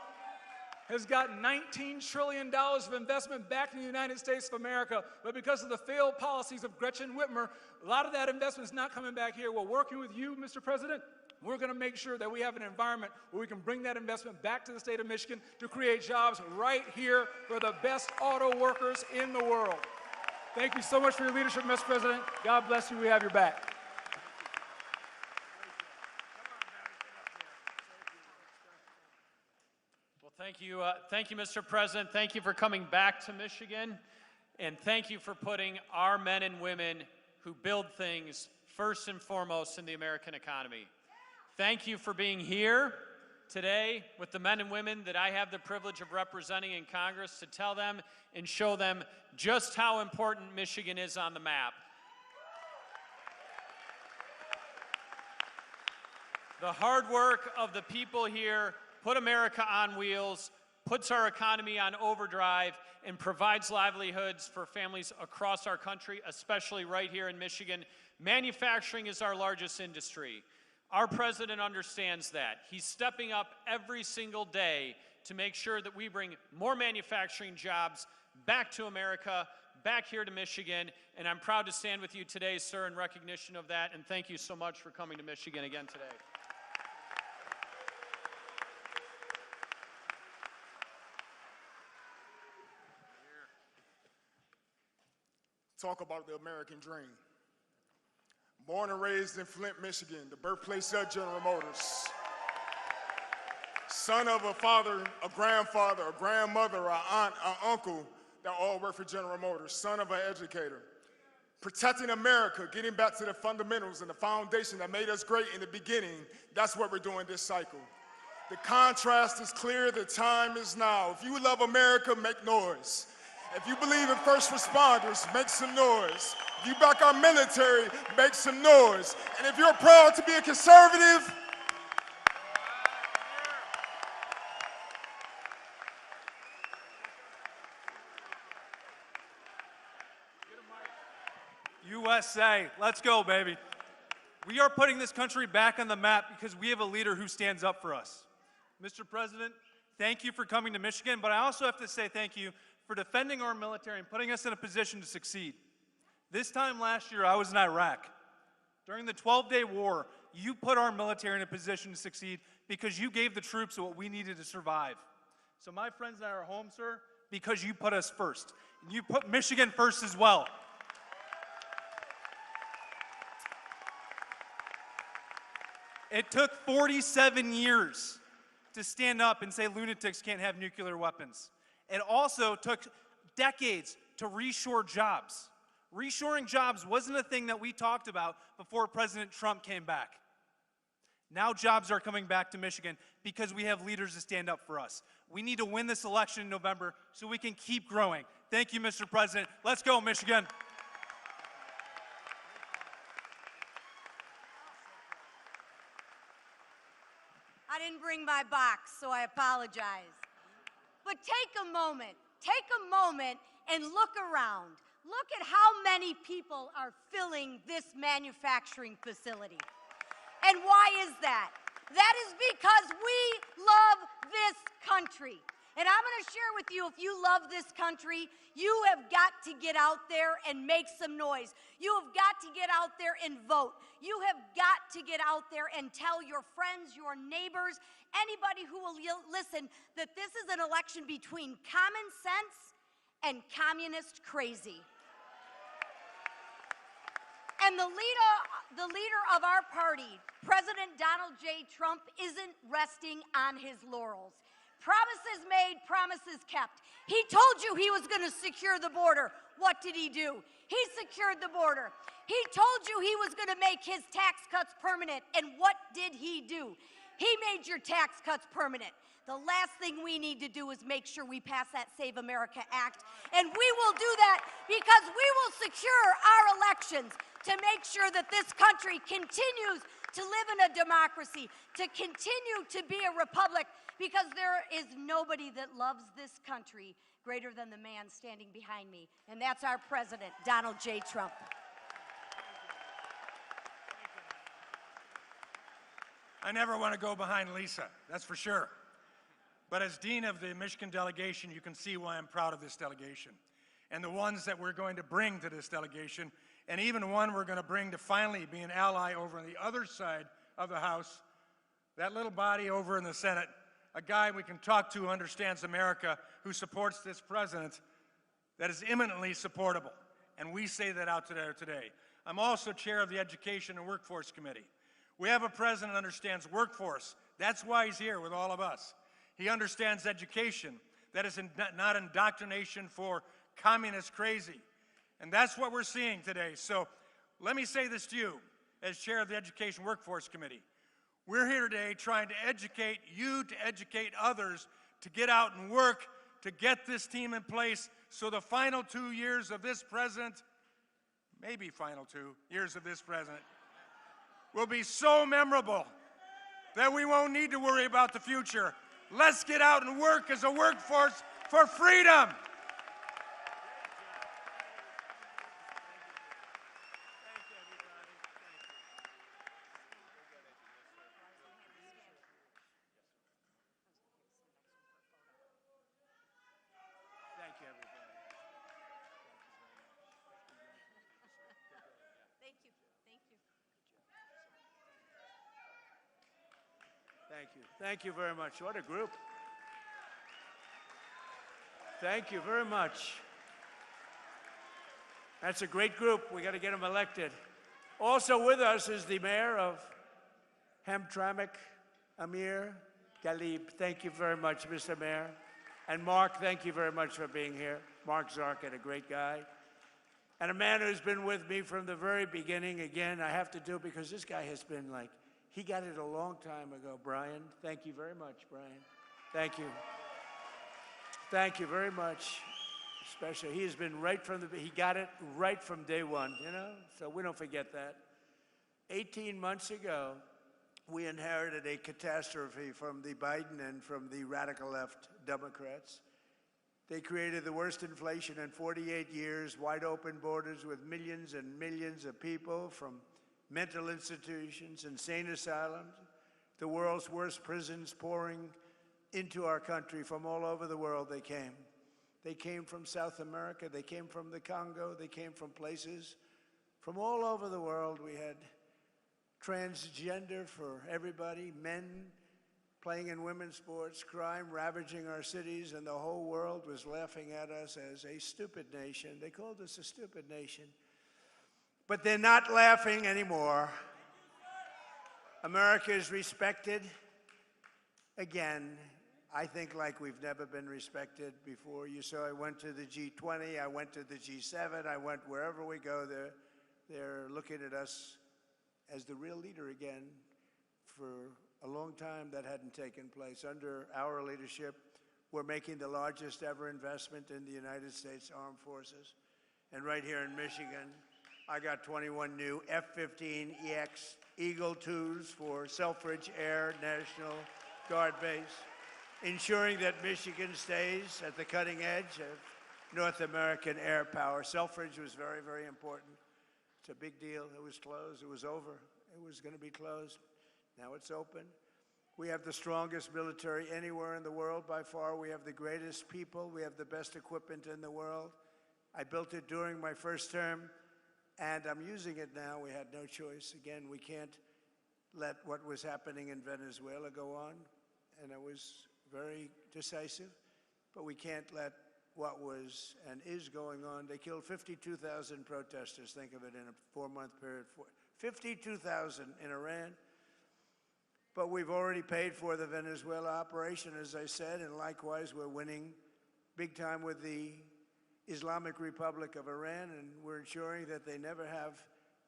has got $19 trillion of investment back in the United States of America, but because of the failed policies of Gretchen Whitmer, a lot of that investment is not coming back here. We're working with you, Mr. President. We're going to make sure that we have an environment where we can bring that investment back to the state of Michigan to create jobs right here for the best auto workers in the world. Thank you so much for your leadership, Mr. President. God bless you. We have your back. Thank you, Mr. President. Thank you for coming back to Michigan, and thank you for putting our men and women who build things first and foremost in the American economy. Thank you for being here today with the men and women that I have the privilege of representing in Congress to tell them and show them just how important Michigan is on the map. The hard work of the people here put America on wheels, puts our economy on overdrive, and provides livelihoods for families across our country, especially right here in Michigan. Manufacturing is our largest industry. Our president understands that. He's stepping up every single day to make sure that we bring more manufacturing jobs back to America, back here to Michigan, and I'm proud to stand with you today, sir, in recognition of that, and thank you so much for coming to Michigan again today. Talk about the American dream. Born and raised in Flint, Michigan, the birthplace of General Motors. Son of a father, a grandfather, a grandmother, an aunt, an uncle that all work for General Motors. Son of an educator. Protecting America, getting back to the fundamentals and the foundation that made us great in the beginning. That's what we're doing this cycle. The contrast is clear, the time is now. If you love America, make noise. If you believe in first responders, make some noise. If you back our military, make some noise. And if you're proud to be a conservative, USA, let's go, baby. We are putting this country back on the map because we have a leader who stands up for us. Mr. President, thank you for coming to Michigan, but I also have to say thank you for defending our military and putting us in a position to succeed. This time last year, I was in Iraq. During the 12-day war, you put our military in a position to succeed because you gave the troops what we needed to survive. So my friends and I are home, sir, because you put us first. And you put Michigan first as well. It took 47 years to stand up and say lunatics can't have nuclear weapons. It also took decades to reshore jobs. Reshoring jobs wasn't a thing that we talked about before President Trump came back. Now jobs are coming back to Michigan because we have leaders to stand up for us. We need to win this election in November so we can keep growing. Thank you, Mr. President. Let's go, Michigan. I didn't bring my box, so I apologize. But take a moment and look around. Look at how many people are filling this manufacturing facility. And why is that? That is because we love this country. And I'm going to share with you, if you love this country, you have got to get out there and make some noise. You have got to get out there and vote. You have got to get out there and tell your friends, your neighbors, anybody who will listen, that this is an election between common sense and communist crazy. And the leader of our party, President Donald J. Trump, isn't resting on his laurels. Promises made, promises kept. He told you he was going to secure the border. What did he do? He secured the border. He told you he was going to make his tax cuts permanent. And what did he do? He made your tax cuts permanent. The last thing we need to do is make sure we pass that Save America Act. And we will do that because we will secure our elections to make sure that this country continues to live in a democracy, to continue to be a republic, because there is nobody that loves this country greater than the man standing behind me, and that's our president, Donald J. Trump. I never want to go behind Lisa, that's for sure. But as Dean of the Michigan delegation, you can see why I'm proud of this delegation and the ones that we're going to bring to this delegation, and even one we're going to bring to finally be an ally over on the other side of the House, that little body over in the Senate, a guy we can talk to who understands America, who supports this president, that is eminently supportable. And we say that out today. I'm also chair of the Education and Workforce Committee. We have a president who understands workforce. That's why he's here with all of us. He understands education. That is not indoctrination for communist crazy. And that's what we're seeing today. So let me say this to you as chair of the Education Workforce Committee. We're here today trying to educate you, to educate others, to get out and work, to get this team in place so the final 2 years of this president, maybe final 2 years of this president, will be so memorable that we won't need to worry about the future. Let's get out and work as a workforce for freedom. Thank you. Thank you very much. What a group. Thank you very much. That's a great group. We got to get them elected. Also with us is the mayor of Hamtramck, Amir Galib. Thank you very much, Mr. Mayor. And Mark, thank you very much for being here. Mark Zarkin, a great guy. And a man who's been with me from the very beginning. Again, I have to do it because this guy has been like, he got it a long time ago, Brian. Thank you very much, Brian. Thank you. Thank you very much. Especially, he has been right from he got it right from day one, you know? So we don't forget that. 18 months ago, we inherited a catastrophe from the Biden and from the radical left Democrats. They created the worst inflation in 48 years, wide open borders with millions and millions of people from mental institutions, insane asylums, the world's worst prisons pouring into our country from all over the world they came. They came from South America, they came from the Congo, they came from places from all over the world. We had transgender for everybody, men playing in women's sports, crime ravaging our cities, and the whole world was laughing at us as a stupid nation. They called us a stupid nation. But they're not laughing anymore. America is respected again, I think like we've never been respected before. You saw I went to the G20, I went to the G7, I went wherever we go, they're looking at us as the real leader again. For a long time that hadn't taken place. Under our leadership, we're making the largest ever investment in the United States Armed Forces. And right here in Michigan, I got 21 new F-15EX Eagle IIs for Selfridge Air National Guard Base, ensuring that Michigan stays at the cutting edge of North American air power. Selfridge was very, very important. It's a big deal. It was closed. It was over. It was going to be closed. Now it's open. We have the strongest military anywhere in the world by far. We have the greatest people. We have the best equipment in the world. I built it during my first term, and I'm using it now. We had no choice. Again, we can't let what was happening in Venezuela go on, and it was very decisive, but we can't let what was and is going on. They killed 52,000 protesters, think of it, in a 4-month period. 52,000 in Iran. But we've already paid for the Venezuela operation, as I said, and likewise we're winning big time with the Islamic Republic of Iran, and we're ensuring that they never have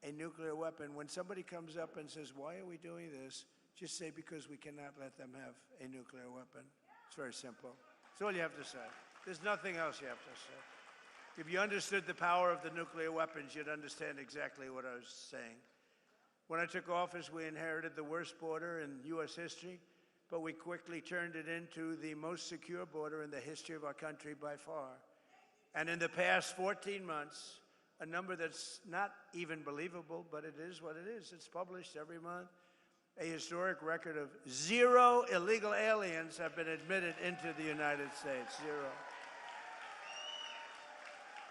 a nuclear weapon. When somebody comes up and says, why are we doing this? Just say, because we cannot let them have a nuclear weapon. It's very simple. That's all you have to say. There's nothing else you have to say. If you understood the power of the nuclear weapons, you'd understand exactly what I was saying. When I took office, we inherited the worst border in U.S. history, but we quickly turned it into the most secure border in the history of our country by far. And in the past 14 months, a number that's not even believable, but it is what it is. It's published every month. A historic record of 0 illegal aliens have been admitted into the United States. 0.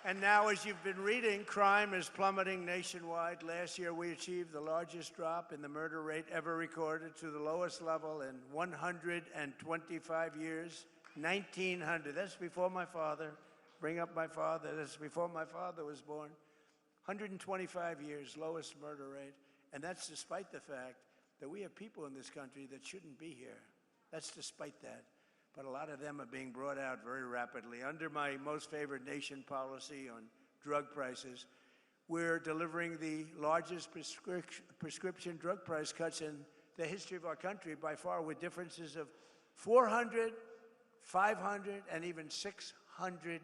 And now, as you've been reading, crime is plummeting nationwide. Last year, we achieved the largest drop in the murder rate ever recorded to the lowest level in 125 years, 1900. That's before my father. Bring up my father. That's before my father was born. 125 years, lowest murder rate. And that's despite the fact that we have people in this country that shouldn't be here. That's despite that. But a lot of them are being brought out very rapidly. Under my most favored nation policy on drug prices, we're delivering the largest prescription drug price cuts in the history of our country by far, with differences of 400, 500, and even 600%.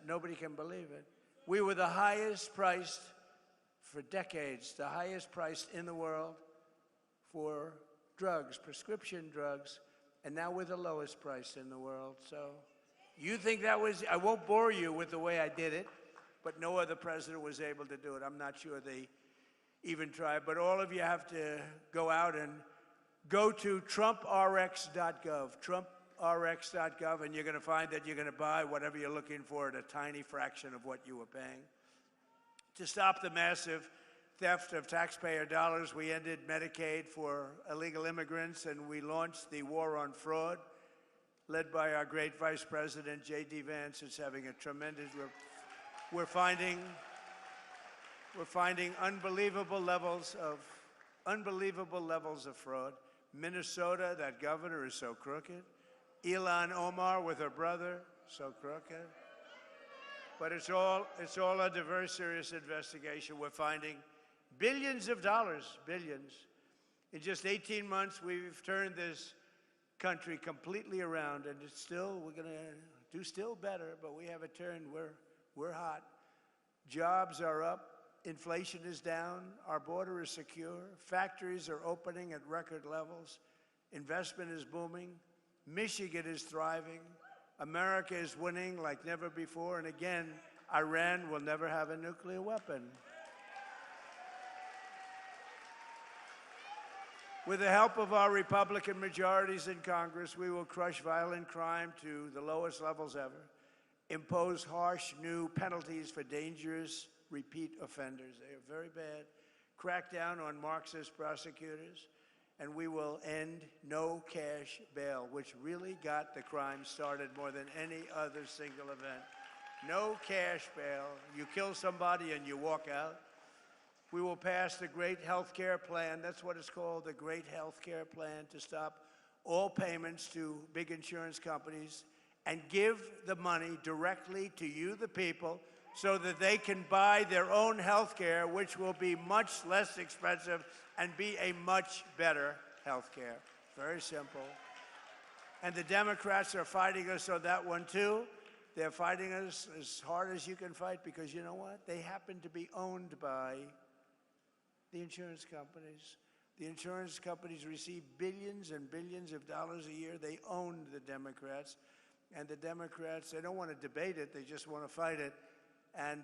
Nobody can believe it. We were the highest priced for decades, the highest priced in the world for drugs, prescription drugs, and now we're the lowest price in the world. So you think that was, I won't bore you with the way I did it, but no other president was able to do it. I'm not sure they even tried, but all of you have to go out and go to TrumpRx.gov, TrumpRx.gov, and you're going to find that you're going to buy whatever you're looking for at a tiny fraction of what you were paying. To stop the massive theft of taxpayer dollars, we ended Medicaid for illegal immigrants, and we launched the war on fraud, led by our great Vice President, J.D. Vance. It's having a tremendous, we're finding unbelievable levels of fraud. Minnesota, that governor is so crooked. Ilhan Omar with her brother, so crooked. But it's all under very serious investigation. We're finding billions of dollars, billions. In just 18 months, we've turned this country completely around, and it's still, we're going to do still better, but we have a turn. We're hot. Jobs are up. Inflation is down. Our border is secure. Factories are opening at record levels. Investment is booming. Michigan is thriving. America is winning like never before. And again, Iran will never have a nuclear weapon. With the help of our Republican majorities in Congress, we will crush violent crime to the lowest levels ever, impose harsh new penalties for dangerous repeat offenders. They are very bad. Crack down on Marxist prosecutors, and we will end no cash bail, which really got the crime started more than any other single event. No cash bail. You kill somebody and you walk out. We will pass the Great Health Care Plan. That's what it's called, the Great Health Care Plan, to stop all payments to big insurance companies and give the money directly to you, the people, so that they can buy their own health care, which will be much less expensive and be a much better health care. Very simple. And the Democrats are fighting us on that one, too. They're fighting us as hard as you can fight because, you know what? They happen to be owned by the insurance companies. The insurance companies receive billions and billions of dollars a year. They own the Democrats. And the Democrats, they don't want to debate it. They just want to fight it. And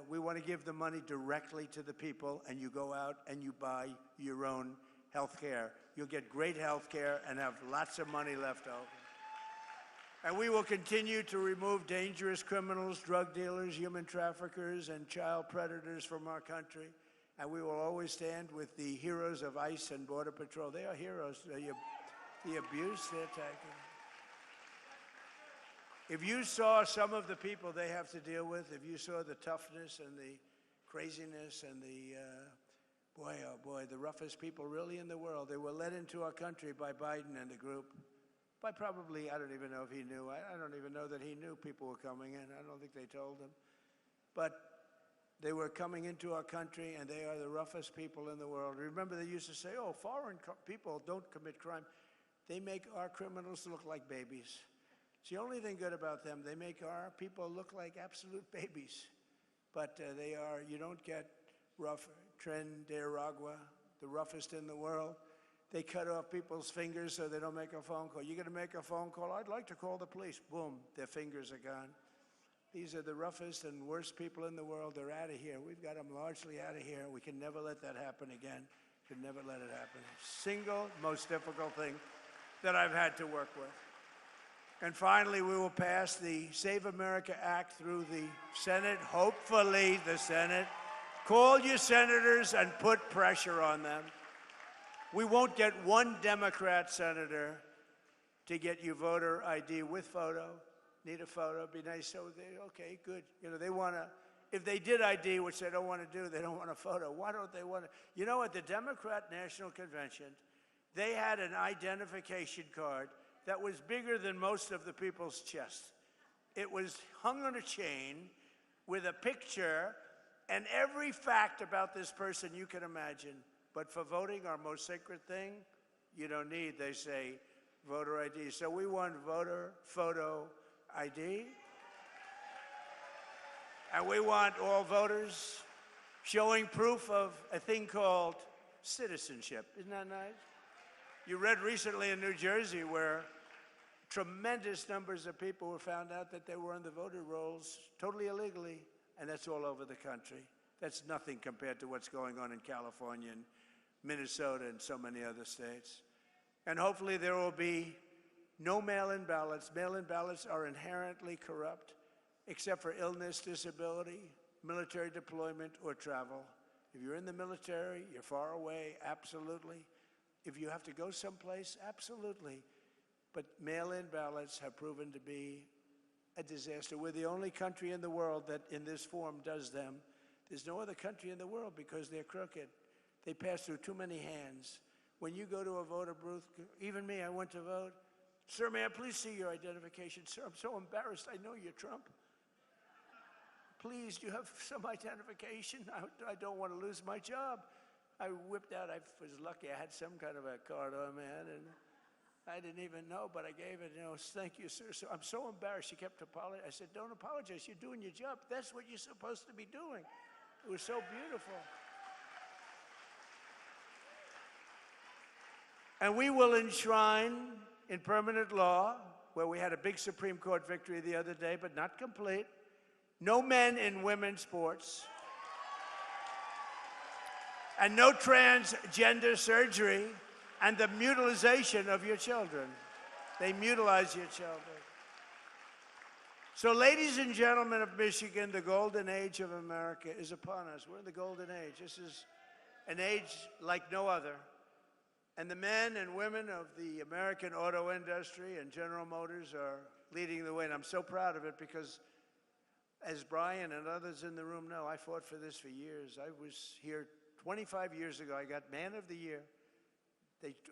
we want to give the money directly to the people, and you go out and you buy your own health care. You'll get great health care and have lots of money left over. And we will continue to remove dangerous criminals, drug dealers, human traffickers, and child predators from our country. And we will always stand with the heroes of ICE and Border Patrol. They are heroes. The abuse they're taking. If you saw some of the people they have to deal with, if you saw the toughness and the craziness and the, the roughest people really in the world, they were led into our country by Biden and the group. By probably, I don't even know if he knew. I don't even know that he knew people were coming in. I don't think they told him. But they were coming into our country, and they are the roughest people in the world. Remember, they used to say, oh, foreign people don't commit crime. they make our criminals look like babies. It's the only thing good about them. They make our people look like absolute babies. But they are, you don't get rough, Tren de Aragua, the roughest in the world. They cut off people's fingers so they don't make a phone call. You're going to make a phone call? I'd like to call the police. Boom, their fingers are gone. These are the roughest and worst people in the world. They're out of here. We've got them largely out of here. We can never let that happen again. Can never let it happen. Single most difficult thing that I've had to work with. And finally, we will pass the Save America Act through the Senate, hopefully the Senate. Call your senators and put pressure on them. We won't get one Democrat senator to get you voter ID with photo. Need a photo, be nice. So okay, good. You know, they want to, if they did ID, which they don't want to do, they don't want a photo. Why don't they want to? You know, at the Democrat National Convention, they had an identification card that was bigger than most of the people's chests. It was hung on a chain with a picture and every fact about this person you can imagine. But for voting, our most sacred thing, you don't need, they say, voter ID. So we want voter photo ID. And we want all voters showing proof of a thing called citizenship. Isn't that nice? You read recently in New Jersey where tremendous numbers of people were found out that they were on the voter rolls totally illegally, and that's all over the country. That's nothing compared to what's going on in California and Minnesota and so many other states. And hopefully there will be no mail-in ballots. Mail-in ballots are inherently corrupt, except for illness, disability, military deployment, or travel. If you're in the military, you're far away, absolutely. If you have to go someplace, absolutely. But mail-in ballots have proven to be a disaster. We're the only country in the world that in this form does them. There's no other country in the world because they're crooked. They pass through too many hands. When you go to a voter booth, even me, I went to vote. Sir, may I please see your identification? Sir, I'm so embarrassed. I know you're Trump. Please, do you have some identification? I don't want to lose my job. I whipped out, I was lucky, I had some kind of a card on, man, and I didn't even know, but I gave it, thank you, sir. So I'm so embarrassed. She kept apologizing. I said, don't apologize. You're doing your job. That's what you're supposed to be doing. It was so beautiful. And we will enshrine in permanent law, where we had a big Supreme Court victory the other day, but not complete, no men in women's sports, and no transgender surgery, and the mutilization of your children. They mutilize your children. So, ladies and gentlemen of Michigan, the golden age of America is upon us. We're in the golden age. This is an age like no other. And the men and women of the American auto industry and General Motors are leading the way. And I'm so proud of it because, as Brian and others in the room know, I fought for this for years. I was here 25 years ago. I got Man of the Year.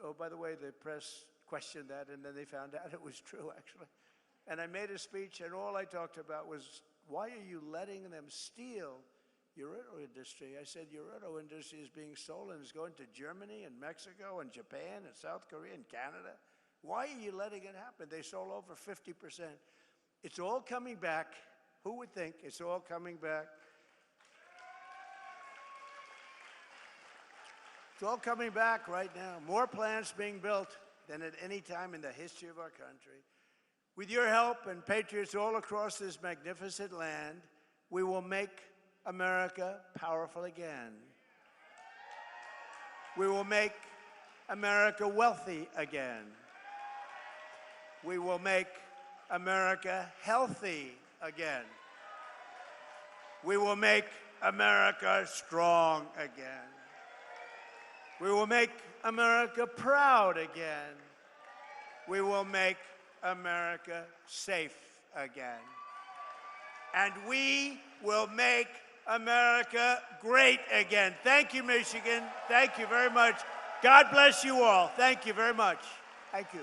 Oh, by the way, the press questioned that, and then they found out it was true, actually. And I made a speech, and all I talked about was, why are you letting them steal your auto industry? I said, your auto industry is being stolen. It's going to Germany and Mexico and Japan and South Korea and Canada. Why are you letting it happen? They stole over 50%. It's all coming back. Who would think? It's all coming back. It's all coming back right now. More plants being built than at any time in the history of our country. With your help and patriots all across this magnificent land, we will make America powerful again. We will make America wealthy again. We will make America healthy again. We will make America strong again. We will make America proud again. We will make America safe again. And we will make America great again. Thank you, Michigan. Thank you very much. God bless you all. Thank you very much. Thank you.